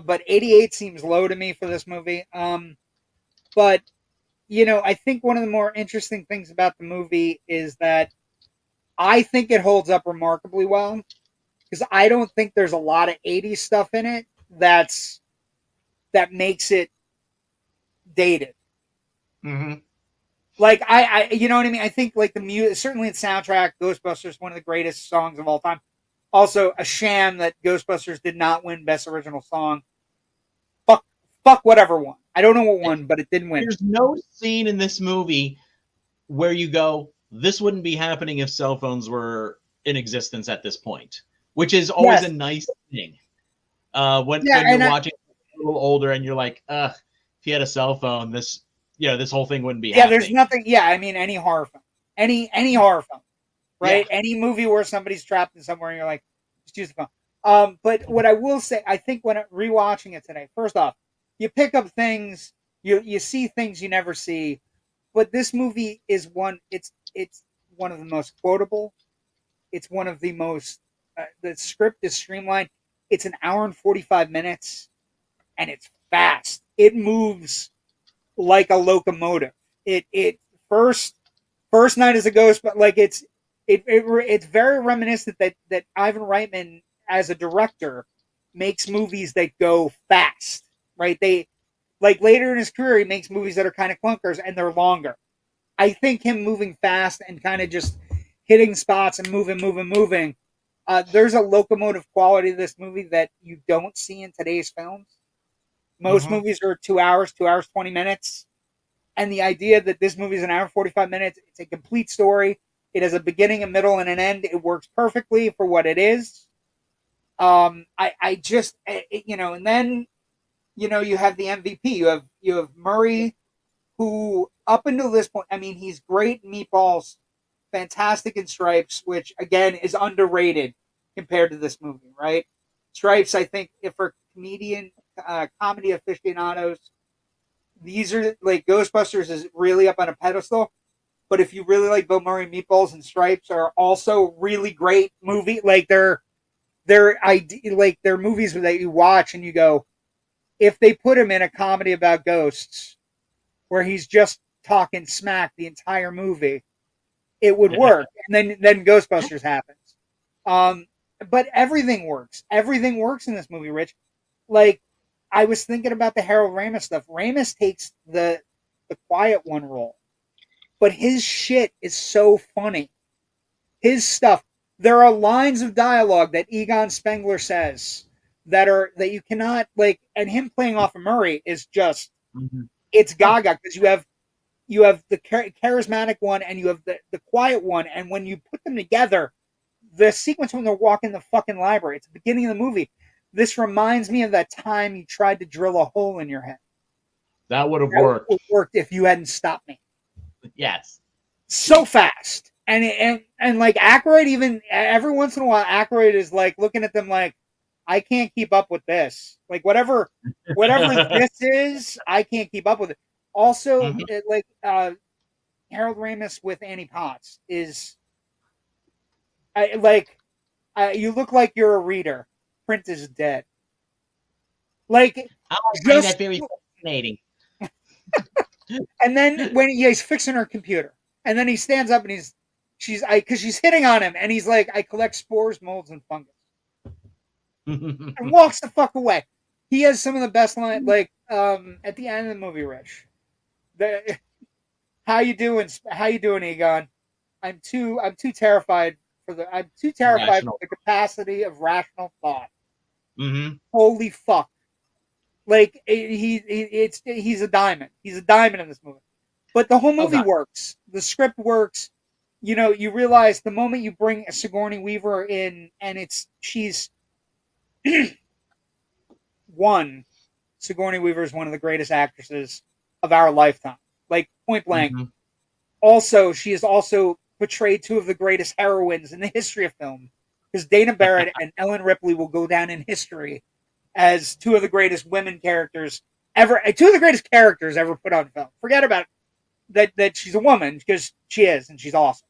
but 88 seems low to me for this movie. But I think one of the more interesting things about the movie is that I think it holds up remarkably well, because I don't think there's a lot of 80s stuff in it that makes it dated. Mm-hmm. Like I you know what I mean? I think like the music, certainly the soundtrack, Ghostbusters, one of the greatest songs of all time. Also, a sham that Ghostbusters did not win Best Original Song. Fuck whatever won. I don't know what won, but it didn't win. There's no scene in this movie where you go, this wouldn't be happening if cell phones were in existence at this point, which is always a nice thing. When you're watching a little older and you're like, if he had a cell phone, this whole thing wouldn't be happening. There's nothing. Yeah, I mean, any horror film, any horror film, right? Yeah. Any movie where somebody's trapped in somewhere and you're like, just use the phone. But what I will say, I think when rewatching it today, first off, you pick up things, you see things you never see, but this movie is it's one of the most quotable. It's one of the most. The script is streamlined. It's an hour and 45 minutes, and it's fast. It moves like a locomotive. It first night as a ghost, but like it's very reminiscent that Ivan Reitman as a director makes movies that go fast, right? They like later in his career he makes movies that are kind of clunkers and they're longer. I think him moving fast and kind of just hitting spots and moving. There's a locomotive quality to this movie that you don't see in today's films. Most movies are 2 hours, 20 minutes. And the idea that this movie is an hour and 45 minutes, it's a complete story. It has a beginning, a middle, and an end. It works perfectly for what it is. And then, you have the MVP. You have Murray, who up until this point, I mean, he's great in Meatballs, fantastic in Stripes, which again is underrated compared to this movie, right? Stripes, I think, if for comedy aficionados, these are like Ghostbusters is really up on a pedestal. But if you really like Bill Murray, Meatballs and Stripes are also really great movie. Like they're movies that you watch and you go, if they put him in a comedy about ghosts where he's just talking smack the entire movie, it would work. And then Ghostbusters happens. But everything works. Everything works in this movie, Rich. Like, I was thinking about the Harold Ramis stuff. Ramis takes the quiet one role, but his shit is so funny. His stuff. There are lines of dialogue that Egon Spengler says that you cannot like, and him playing off of Murray is just it's gaga, because you have the charismatic one and you have the quiet one, and when you put them together, the sequence when they're walking the fucking library, it's the beginning of the movie. This reminds me of that time you tried to drill a hole in your head. That would have worked. Would have worked if you hadn't stopped me. Yes. So fast. And like Ackroyd, even every once in a while, Ackroyd is like looking at them like, I can't keep up with this. Like whatever this is, I can't keep up with it. Also, Harold Ramis with Annie Potts is you look like you're a reader. Print is dead. Like, I find that very fascinating. And then when he's fixing her computer, and then he stands up and he's because she's hitting on him, and he's like, I collect spores, molds, and fungus, and walks the fuck away. He has some of the best lines, like at the end of the movie, Rich. How you doing, Egon? I'm too terrified for the capacity of rational thought. Mm-hmm. Holy fuck! Like he's a diamond. He's a diamond in this movie. But the whole movie works. The script works. You know, you realize the moment you bring a Sigourney Weaver in, and she's Sigourney Weaver is one of the greatest actresses of our lifetime. Like, point blank. Mm-hmm. Also, she has also portrayed two of the greatest heroines in the history of film. Because Dana Barrett and Ellen Ripley will go down in history as two of the greatest women characters ever. Two of the greatest characters ever put on film. Forget about that she's a woman, because she is, and she's awesome.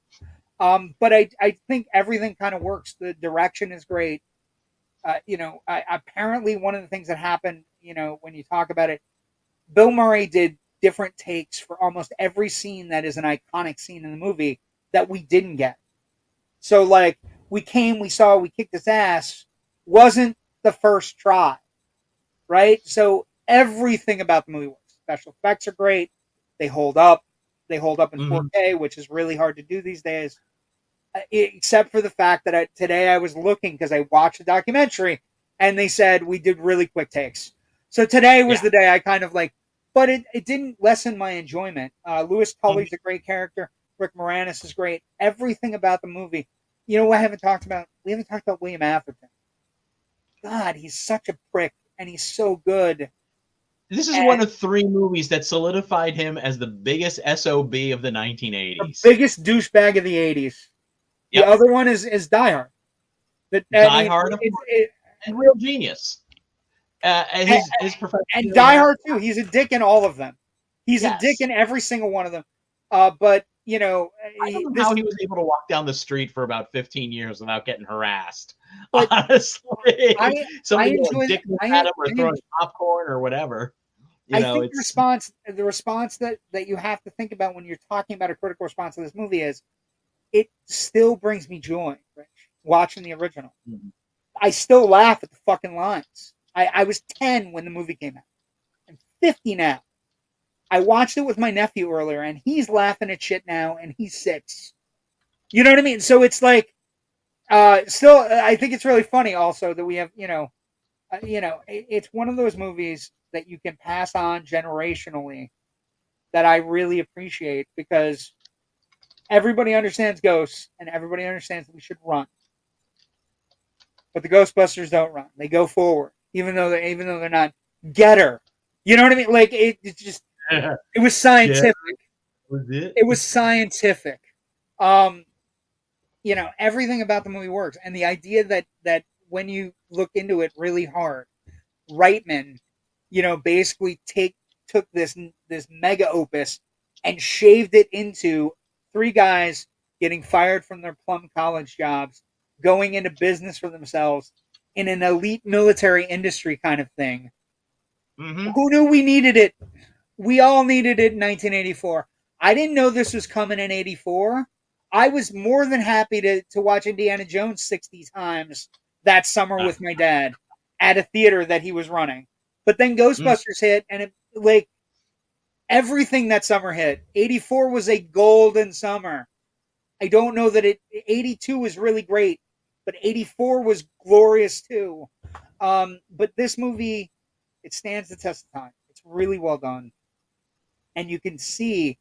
But I think everything kind of works. The direction is great. Apparently one of the things that happened, when you talk about it, Bill Murray did different takes for almost every scene that is an iconic scene in the movie that we didn't get. So, like, we saw, we kicked his ass, wasn't the first try, right? So everything about the movie works. Special effects are great. They hold up. They hold up in 4K, which is really hard to do these days. Except for the fact that today I was looking, because I watched a documentary, and they said we did really quick takes. So today was the day I kind of like, but it didn't lessen my enjoyment. Louis Tully's a great character. Rick Moranis is great. Everything about the movie. You know what I haven't talked about? We haven't talked about William Atherton. God, he's such a prick, and he's so good. This is one of 3 movies that solidified him as the biggest SOB of the 1980s. The biggest douchebag of the 80s. The other one is Die Hard. Die Hard and Real Genius. His professional and Die Hard too. He's a dick in all of them. He's a dick in every single one of them. But I don't know how he was able to walk down the street for about 15 years without getting harassed. Honestly, somebody dick at him or throwing popcorn or whatever. I think the response that you have to think about when you're talking about a critical response to this movie is, it still brings me joy, Rich, watching the original. Mm-hmm. I still laugh at the fucking lines. I was 10 when the movie came out. I'm 50 now. I watched it with my nephew earlier, and he's laughing at shit now, and he's 6. You know what I mean? So it's like, still, I think it's really funny also that we have, it's one of those movies that you can pass on generationally that I really appreciate, because everybody understands ghosts, and everybody understands that we should run. But the Ghostbusters don't run; they go forward, even though they're not. Get her, you know what I mean? Like it's just, it was scientific. Yeah. Was it? It was scientific. Everything about the movie works, and the idea that when you look into it really hard, Reitman, basically took this mega opus and shaved it into 3 guys getting fired from their plum college jobs, going into business for themselves in an elite military industry kind of thing. Mm-hmm. Who knew we needed it? We all needed it in 1984. I didn't know this was coming in 84. I was more than happy to watch Indiana Jones 60 times that summer with my dad at a theater that he was running. But then Ghostbusters hit, and it everything that summer hit. 84 was a golden summer. I don't know that 82 was really great, but 84 was glorious too. But this movie, it stands the test of time. It's really well done. And you can see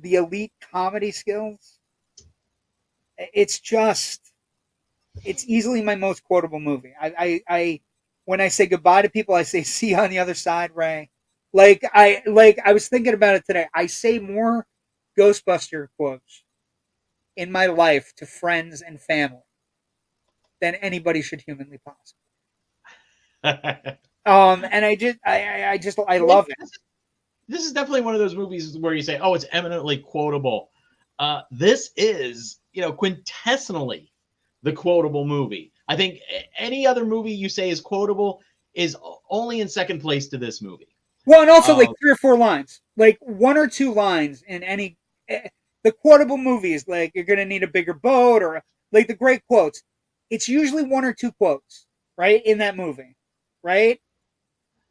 the elite comedy skills. It's easily my most quotable movie. I when I say goodbye to people, I say, see you on the other side, Ray. I was thinking about it today. I say more Ghostbuster quotes in my life to friends and family than anybody should humanly possible. And I love it. This is definitely one of those movies where you say, oh, it's eminently quotable. This is, quintessentially the quotable movie. I think any other movie you say is quotable is only in second place to this movie. Well, and also 3 or 4 lines, like 1 or 2 lines in any. the quotable movies, like you're gonna need a bigger boat, or like the great quotes. It's usually one or two quotes, right, in that movie, right?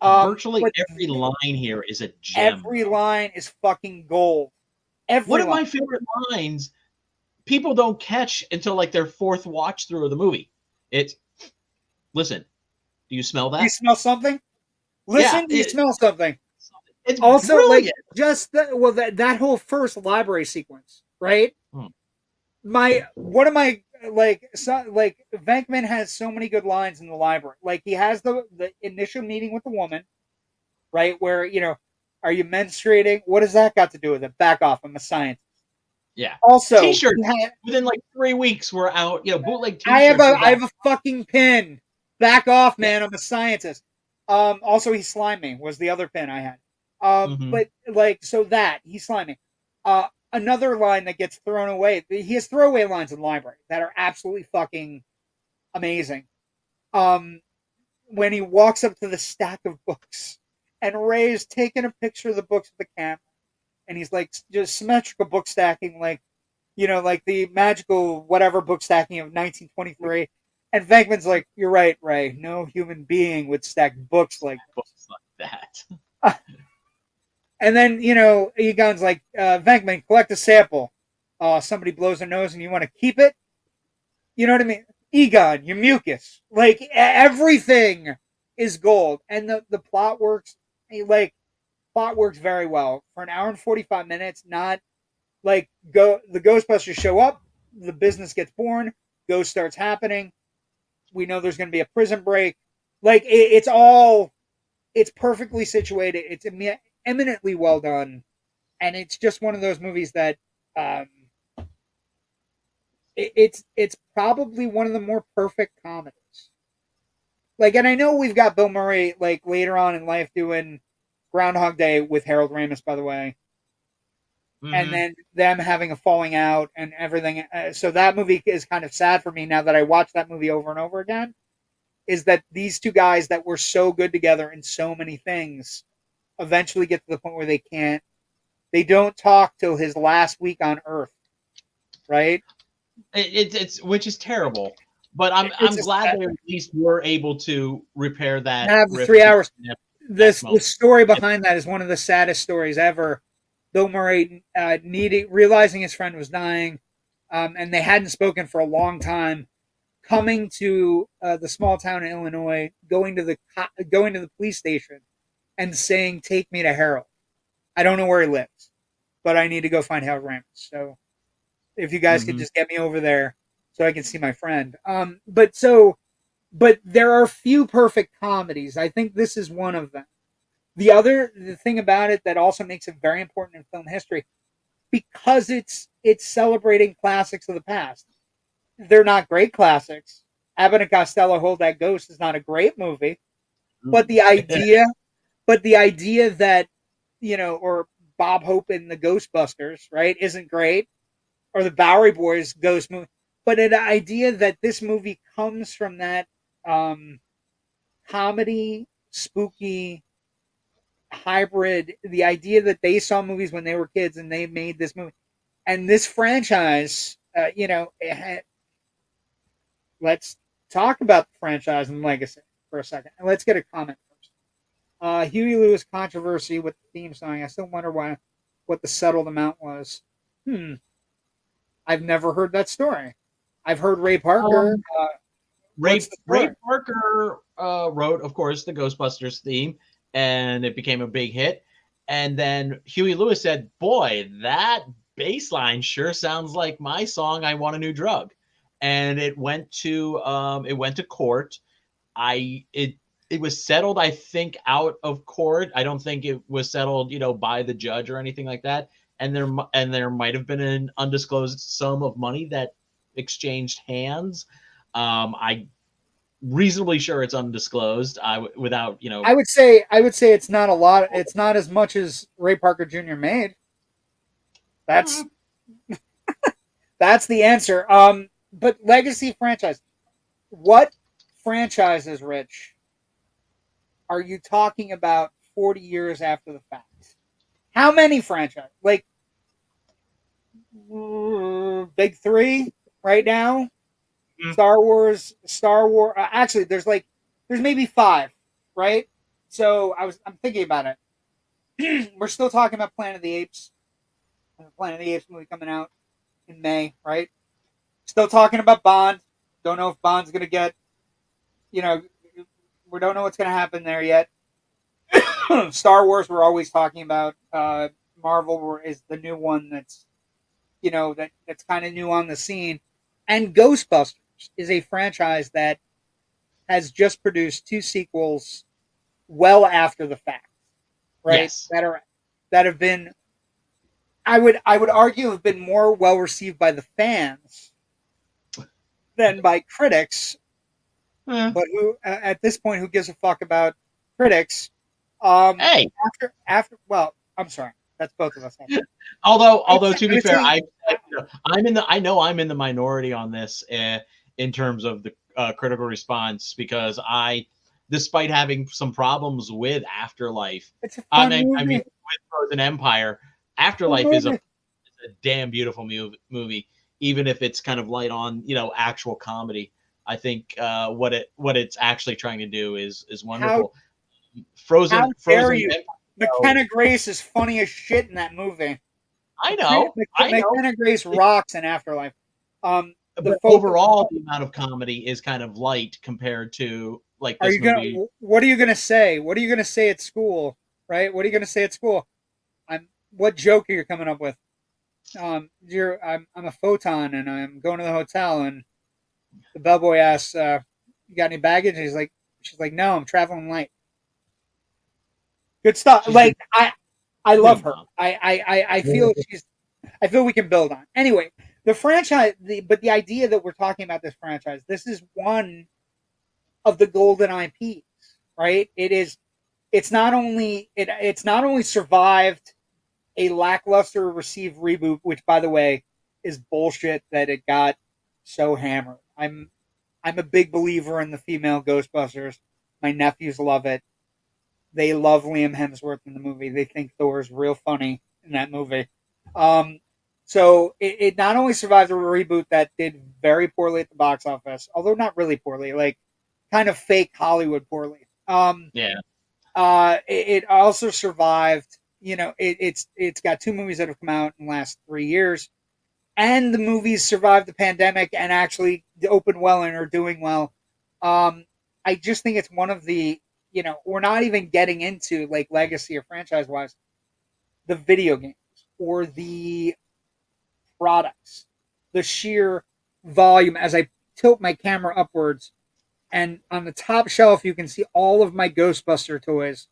Virtually But every line here is a gem. every line is fucking gold. Every One of line. my favorite lines people don't catch until like their fourth watch through of the movie. It's listen, do you smell Do you that? smell something? Yeah, Listen, do you smell something? it's Also, like brilliant. just that whole first library sequence, right? Hmm. One of my like Venkman has so many good lines in the library. Like he has the initial meeting with the woman, right? Where are you menstruating? What does that got to do with it? Back off! I'm a scientist. Yeah. Also, T-shirts within like 3 weeks were out. Bootleg I have T-shirts. I have a fucking pin. Back off, Yeah. man! I'm a scientist. Also, he slimed me was the other pin I had. Mm-hmm. But like so that he slimed me. Another line that gets thrown away. He has throwaway lines in the library that are absolutely fucking amazing. When he walks up to the stack of books, and Ray's taking a picture of the books with the camera, and he's like just symmetrical book stacking, like like the magical whatever book stacking of 1923. And Venkman's like, "You're right, Ray. No human being would stack books like that." And then Egon's like, "Venkman, collect a sample. Somebody blows their nose and you want to keep it. You know what I mean? Egon, your mucus. Like everything is gold, and the plot works. Plot works very well for an hour and 45 minutes. Not like the Ghostbusters show up, the business gets born, ghost starts happening. We know there's going to be a prison break. Like it's perfectly situated. It's eminently well done, and it's just one of those movies that it's probably one of the more perfect comedies. Like, and I know we've got Bill Murray like later on in life doing Groundhog Day with Harold Ramis, by the way, and then them having a falling out and everything. So that movie is kind of sad for me now that I watch that movie over and over again. Is that these two guys that were so good together in so many things eventually get to the point where they don't talk till his last week on Earth, right? It's which is terrible, but I'm glad they at least were able to repair that. Have the 3 hours. The story behind that is one of the saddest stories ever. Bill Murray realizing his friend was dying, and they hadn't spoken for a long time. Coming to the small town in Illinois, going to the police station, and saying, "Take me to Harold. I don't know where he lives, but I need to go find Harold Ramis. So if you guys could just get me over there, so I can see my friend." But there are few perfect comedies. I think this is one of them. The thing about it that also makes it very important in film history, because it's celebrating classics of the past. They're not great classics. Abbott and Costello Hold That Ghost is not a great movie, but the idea that or Bob Hope in the Ghostbusters, right, isn't great, or the Bowery Boys ghost movie, but an idea that this movie comes from that comedy, spooky hybrid, the idea that they saw movies when they were kids and they made this movie, and this franchise, let's talk about the franchise and legacy for a second, and let's get a comment first. Huey Lewis controversy with the theme song. I still wonder what the settled amount was. I've never heard that story. I've heard Ray Parker. Ray Parker wrote, of course, the Ghostbusters theme, and it became a big hit. And then Huey Lewis said, "Boy, that bass line sure sounds like my song, I Want a New Drug." And it went to court. It was settled, I think, out of court. I don't think it was settled, by the judge or anything like that. And there might have been an undisclosed sum of money that exchanged hands. I reasonably sure it's undisclosed. Without. I would say it's not a lot. It's not as much as Ray Parker Jr. made. That's the answer. But legacy franchise. What franchises, Rich, are you talking about 40 years after the fact? How many franchises? Like, big three right now. Mm. Star Wars. Actually, there's maybe five, right? So I'm thinking about it. We're still talking about Planet of the Apes. Planet of the Apes movie coming out in May, right? Still talking about Bond. Don't know if Bond's gonna get, you know, we don't know what's gonna happen there yet. Star Wars, we're always talking about. Marvel is the new one that's, that's kind of new on the scene, and Ghostbusters is a franchise that has just produced two sequels well after the fact, right? Yes. That have been, I would argue, have been more well received by the fans than by critics. But who at this point, who gives a fuck about critics? Hey, well, I'm sorry, that's both of us. although to be fair, I know I'm in the minority on this in terms of the critical response, because despite having some problems with Afterlife, It's a fun movie. I mean, with Frozen Empire, Afterlife is a damn beautiful movie, even if it's kind of light on, actual comedy. I think what it's actually trying to do is wonderful. Frozen you? Empire, McKenna Grace is funny as shit in that movie. I know. McKenna Grace rocks in Afterlife. But overall, the amount of comedy is kind of light compared to this movie. What are you gonna say? What are you gonna say at school? Right? What are you gonna say at school? What joke are you coming up with? I'm a photon, and I'm going to the hotel, and the bellboy asks, "You got any baggage?" And she's like, "No, I'm traveling light." Good stuff. I love her. I feel we can build on. Anyway, the franchise, but the idea that we're talking about this franchise, this is one of the golden IPs, right? It's not only survived a lackluster received reboot, which, by the way, is bullshit that it got so hammered. I'm a big believer in the female Ghostbusters. My nephews love it. They love Liam Hemsworth in the movie. They think Thor's real funny in that movie. So it not only survived a reboot that did very poorly at the box office, although not really poorly, like kind of fake Hollywood poorly. It also survived. It's got two movies that have come out in the last 3 years, and the movies survived the pandemic and actually opened well and are doing well. I just think it's one of the, we're not even getting into like legacy or franchise wise, the video games or the products, the sheer volume. As I tilt my camera upwards, and on the top shelf, you can see all of my Ghostbuster toys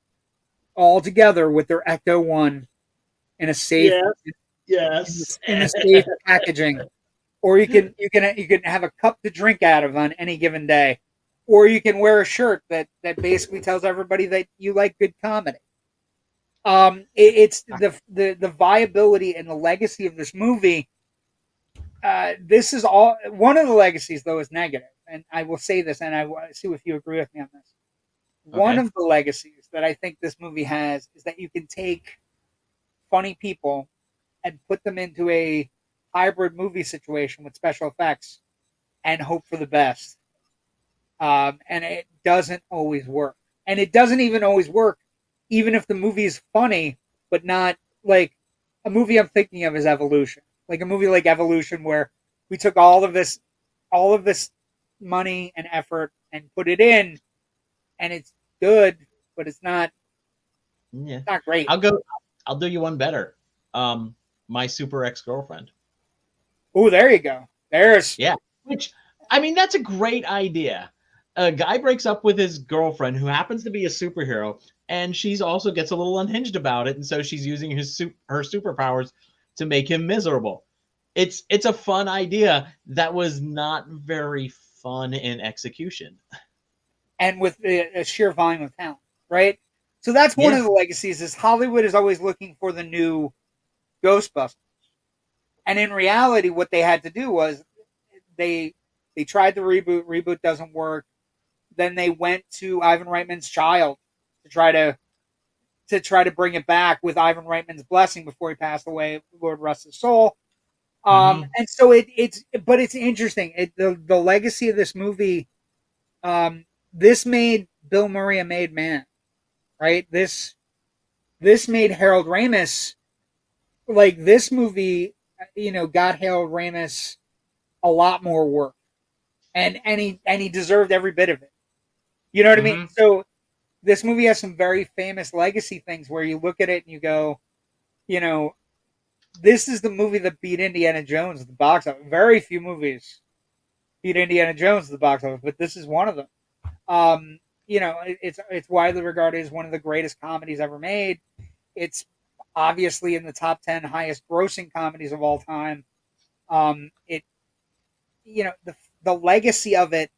all together with their Ecto One in a safe, yes, in a safe packaging. Or you can have a cup to drink out of on any given day, or you can wear a shirt that basically tells everybody that you like good comedy. It's the viability and the legacy of this movie. This is all one of the legacies, though, is negative, and I will say this, and I will see if you agree with me on this. Okay. One of the legacies that I think this movie has is that you can take funny people and put them into a hybrid movie situation with special effects and hope for the best. And it doesn't always work. And it doesn't even always work, even if the movie is funny, but not like a movie I'm thinking of is Evolution. Like a movie like Evolution, where we took all of this money and effort and put it in, and it's good, but it's not great. I'll do you one better. My Super Ex-Girlfriend. Oh, there you go. Which, I mean, that's a great idea. A guy breaks up with his girlfriend, who happens to be a superhero, and she's also gets a little unhinged about it, and so she's using her superpowers to make him miserable. It's a fun idea that was not very fun in execution, and with a sheer volume of talent, right? So that's one of the legacies. Is Hollywood is always looking for the new Ghostbusters, and in reality, what they had to do was they tried the reboot. Reboot doesn't work. Then they went to Ivan Reitman's Child to try to bring it back with Ivan Reitman's blessing before he passed away. Lord rest his soul. And so it's interesting. The legacy of this movie, this made Bill Murray a made man, right? This made Harold Ramis, like this movie, got Harold Ramis a lot more work, and he deserved every bit of it. You know what I mean? So this movie has some very famous legacy things where you look at it and you go, you know, this is the movie that beat Indiana Jones at the box office. Very few movies beat Indiana Jones at the box office, but this is one of them. It's widely regarded as one of the greatest comedies ever made. It's obviously in the top 10 highest grossing comedies of all time. The legacy of it,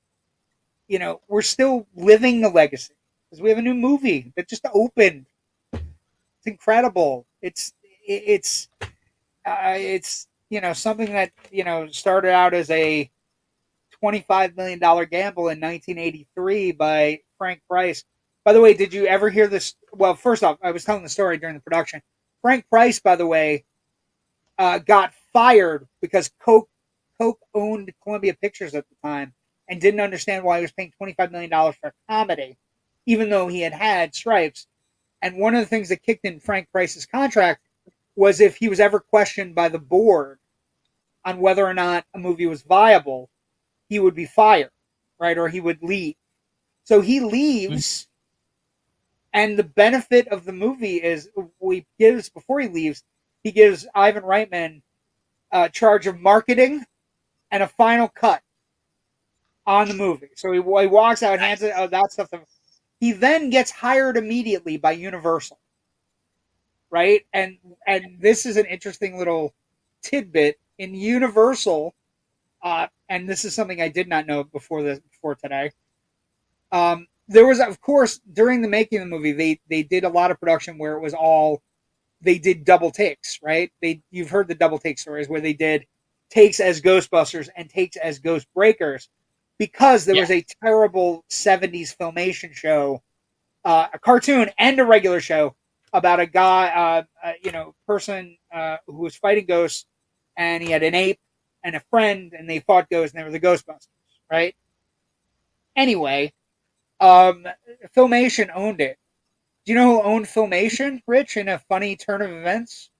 we're still living the legacy because we have a new movie that just opened. It's incredible. It's something that started out as a $25 million gamble in 1983 by Frank Price. By the way, did you ever hear this? Well, first off, I was telling the story during the production. Frank Price, by the way, got fired because Coke owned Columbia Pictures at the time and didn't understand why he was paying $25 million for a comedy, even though he had stripes. And one of the things that kicked in Frank Price's contract was if he was ever questioned by the board on whether or not a movie was viable, he would be fired, right? Or he would leave. So he leaves, and the benefit of the movie is before he leaves, he gives Ivan Reitman charge of marketing and a final cut on the movie. So he walks out, hands it, that stuff. He then gets hired immediately by Universal, right? And this is an interesting little tidbit in Universal. And this is something I did not know before today. There was, of course, during the making of the movie, they did a lot of production where it was all, they did double takes, right? You've heard the double take stories where they did takes as Ghostbusters and takes as Ghost Breakers because there was a terrible 70s filmation show, a cartoon and a regular show about a guy, person who was fighting ghosts, and he had an ape and a friend, and they fought ghosts, and they were the Ghostbusters, right? Anyway, Filmation owned it. Do you know who owned Filmation, Rich, in a funny turn of events?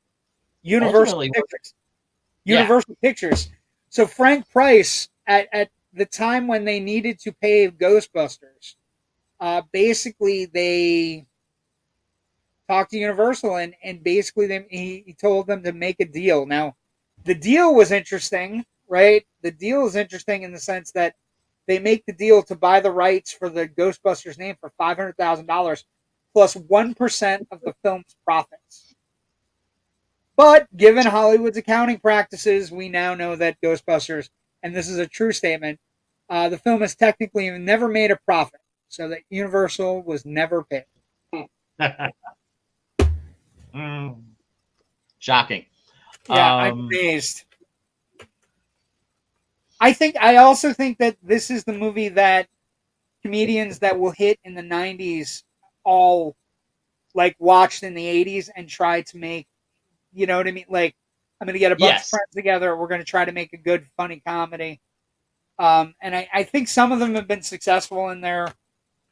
Universal Pictures. Universal Pictures. So Frank Price, at the time when they needed to pay Ghostbusters, basically they talked to Universal, and basically he told them to make a deal. Now, the deal was interesting, right? The deal is interesting in the sense that they make the deal to buy the rights for the Ghostbusters name for $500,000 plus 1% of the film's profits. But given Hollywood's accounting practices, we now know that Ghostbusters, and this is a true statement, the film has technically never made a profit, so that Universal was never paid. Shocking. Yeah, I'm amazed. I also think that this is the movie that comedians that will hit in the 90s all like watched in the 80s and tried to make, you know what I mean? Like, I'm going to get a bunch of friends together. We're going to try to make a good, funny comedy. And I think some of them have been successful in their,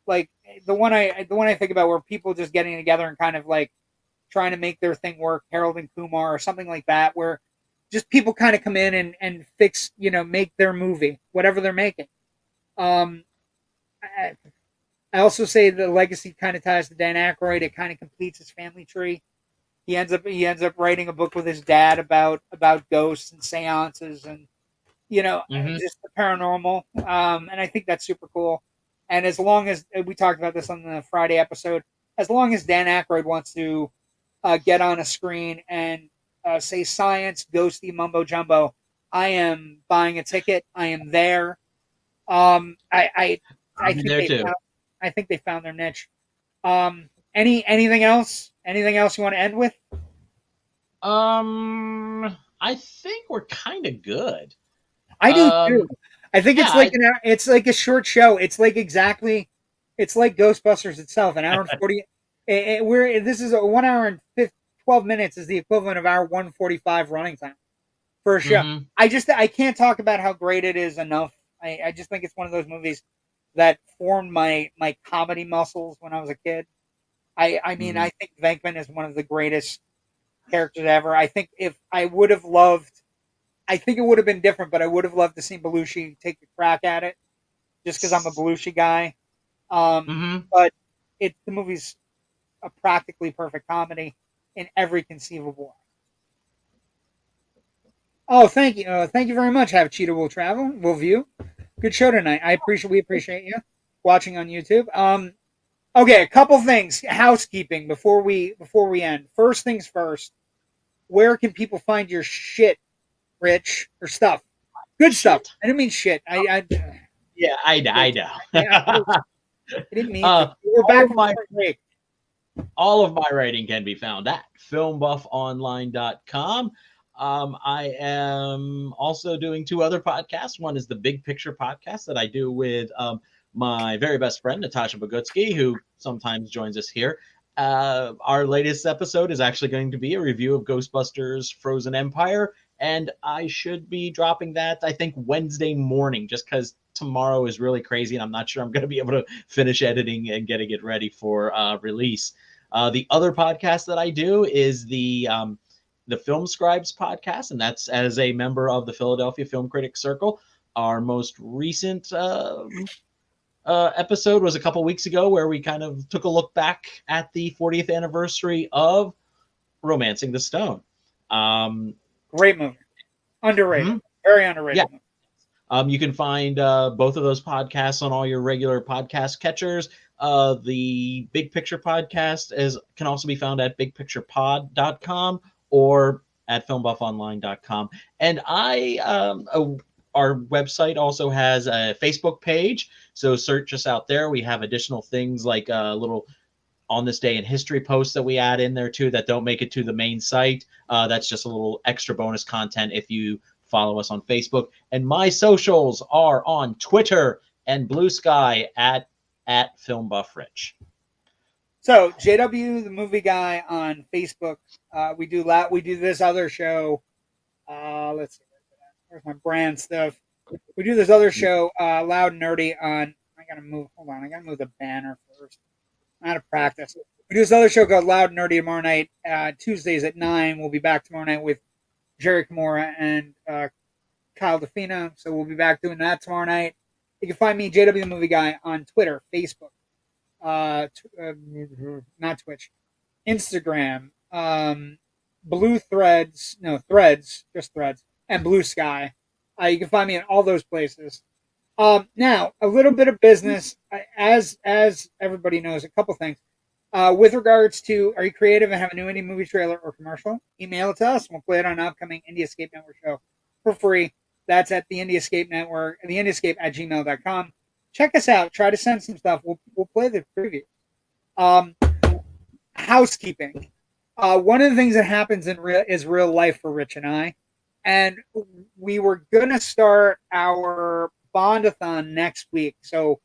like the one I think about where people just getting together and kind of like trying to make their thing work, Harold and Kumar or something like that, where just people kind of come in and fix, make their movie, whatever they're making. I also say the legacy kind of ties to Dan Aykroyd. It kind of completes his family tree. He ends up writing a book with his dad about ghosts and seances and just the paranormal. And I think that's super cool. And as long as we talked about this on the Friday episode, as long as Dan Aykroyd wants to get on a screen and say science, ghosty, mumbo jumbo, I am buying a ticket. I am there. I think they found their niche. Anything else? Anything else you want to end with? I think we're kind of good. I do too. I think it's like a short show. It's like Ghostbusters itself, an hour and 40. This is a 1 hour and 12 minutes is the equivalent of our 145 running time. for sure. Mm-hmm. I can't talk about how great it is enough. I just think it's one of those movies that formed my comedy muscles when I was a kid. I mean, Mm-hmm. I think Venkman is one of the greatest characters ever. I think if I would have loved, I think it would have been different, but I would have loved to see Belushi take a crack at it, just because I'm a Belushi guy. Mm-hmm. But the movie's a practically perfect comedy in every conceivable way. Oh, thank you very much. Have Cheetah will travel, will view. Good show tonight. We appreciate you watching on YouTube. Okay, a couple things. Housekeeping before we end. First things first. Where can people find your shit, Rich, or stuff? Good stuff. Shit. I didn't mean shit. Yeah, I know. I didn't mean to. We're all back of from my break. all of my writing can be found at FilmBuffOnline.com. I am also doing 2 other podcasts. One is the Big Picture podcast that I do with my very best friend, Natasha Bogutsky, who sometimes joins us here. Our latest episode is actually going to be a review of Ghostbusters Frozen Empire, and I should be dropping that, I think, Wednesday morning, just because tomorrow is really crazy, and I'm not sure I'm going to be able to finish editing and getting it ready for release. The other podcast that I do is the Film Scribes podcast, and that's as a member of the Philadelphia Film Critics Circle. Our most recent episode was a couple weeks ago, where we kind of took a look back at the 40th anniversary of Romancing the Stone. Great movie. Underrated. Mm-hmm. Very underrated. Yeah. You can find both of those podcasts on all your regular podcast catchers. The Big Picture podcast can also be found at bigpicturepod.com or at filmbuffonline.com. And our website also has a Facebook page, so search us out there. We have additional things like a little on this day in history posts that we add in there too that don't make it to the main site. That's just a little extra bonus content if you follow us on Facebook. And my socials are on Twitter and Blue Sky at FilmBuffRich. So JW the movie guy on Facebook. We do this other show. Let's see, where's my brand stuff? We do this other show, Loud and Nerdy on. I gotta move. Hold on, I gotta move the banner first. I'm out of practice. We do this other show called Loud and Nerdy tomorrow night. Tuesdays at 9. We'll be back tomorrow night with Jerry Kimura and Kyle DeFina. So we'll be back doing that tomorrow night. You can find me, JW the Movie Guy, on Twitter, Facebook, not Twitch, Instagram, Blue Threads, no Threads, just Threads, and Blue Sky. You can find me in all those places. Now, a little bit of business, as everybody knows, a couple things. With regards to, are you creative and have a new indie movie trailer or commercial? Email it to us. We'll play it on an upcoming Indie Escape Network show for free. That's at the Indie Escape Network, theindiescape@gmail.com. Check us out. Try to send some stuff. We'll play the preview. Housekeeping. One of the things that happens is real life for Rich and I. And we were going to start our Bondathon next week. So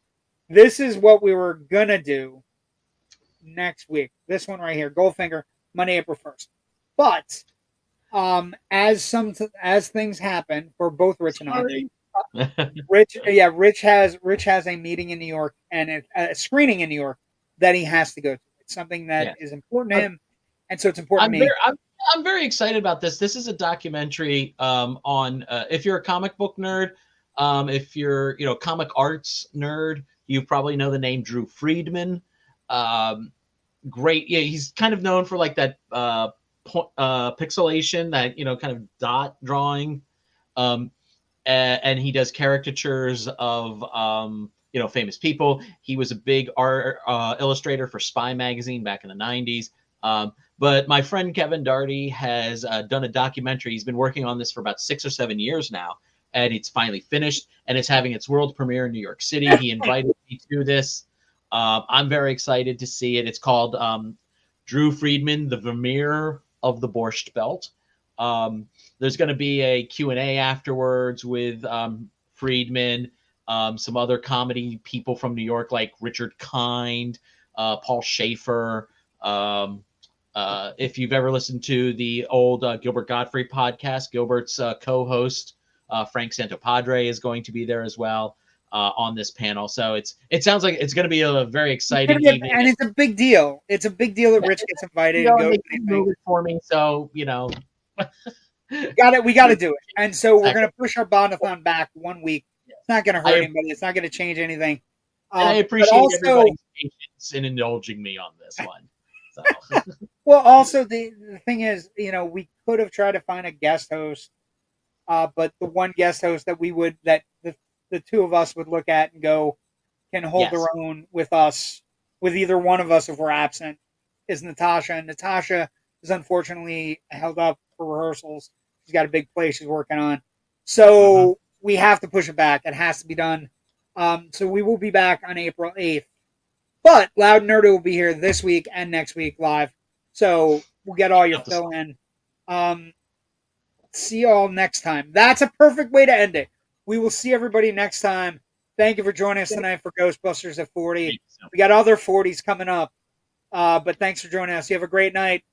this is what we were going to do next week. This one right here, Goldfinger, Monday, April 1st. But as things happen for both Rich and I, Rich has a meeting in New York and a screening in New York that he has to go to. It's something that is important to him, and so it's important to me. I'm very excited about this. This is a documentary on if you're a comic book nerd, if you're comic arts nerd, you probably know the name Drew Friedman. Great, yeah, he's kind of known for like that pixelation, that kind of dot drawing, and he does caricatures of famous people. He was a big art illustrator for Spy magazine back in the 90s. But my friend Kevin Darty has done a documentary. He's been working on this for about 6 or 7 years now, and it's finally finished, and it's having its world premiere in New York City. He invited me to this. I'm very excited to see it. It's called Drew Friedman, The Vermeer of the Borscht Belt. There's going to be a Q&A afterwards with Friedman, some other comedy people from New York like Richard Kind, Paul Schaefer, If you've ever listened to the old Gilbert Gottfried podcast, Gilbert's co-host Frank Santopadre is going to be there as well on this panel. So it sounds like it's going to be a very exciting evening, and it's a big deal. It's a big deal that Rich gets invited and goes. For me, so we got to do it. And so we're going to push our Bondathon back 1 week. It's not going to hurt anybody. It's not going to change anything. And I appreciate everybody's patience in indulging me on this one. So. Well, also the thing is, we could have tried to find a guest host, but the one guest host that the two of us would look at and go can hold their own with us, with either one of us if we're absent, is Natasha. And Natasha is unfortunately held up for rehearsals. She's got a big play she's working on. So we have to push it back. It has to be done. So we will be back on April 8th. But Loud and Nerdy will be here this week and next week live. So we'll get all your fill in. See you all next time. That's a perfect way to end it. We will see everybody next time. Thank you for joining us tonight for Ghostbusters at 40. We got other 40s coming up. But thanks for joining us. You have a great night.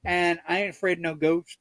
And I ain't afraid of no ghosts.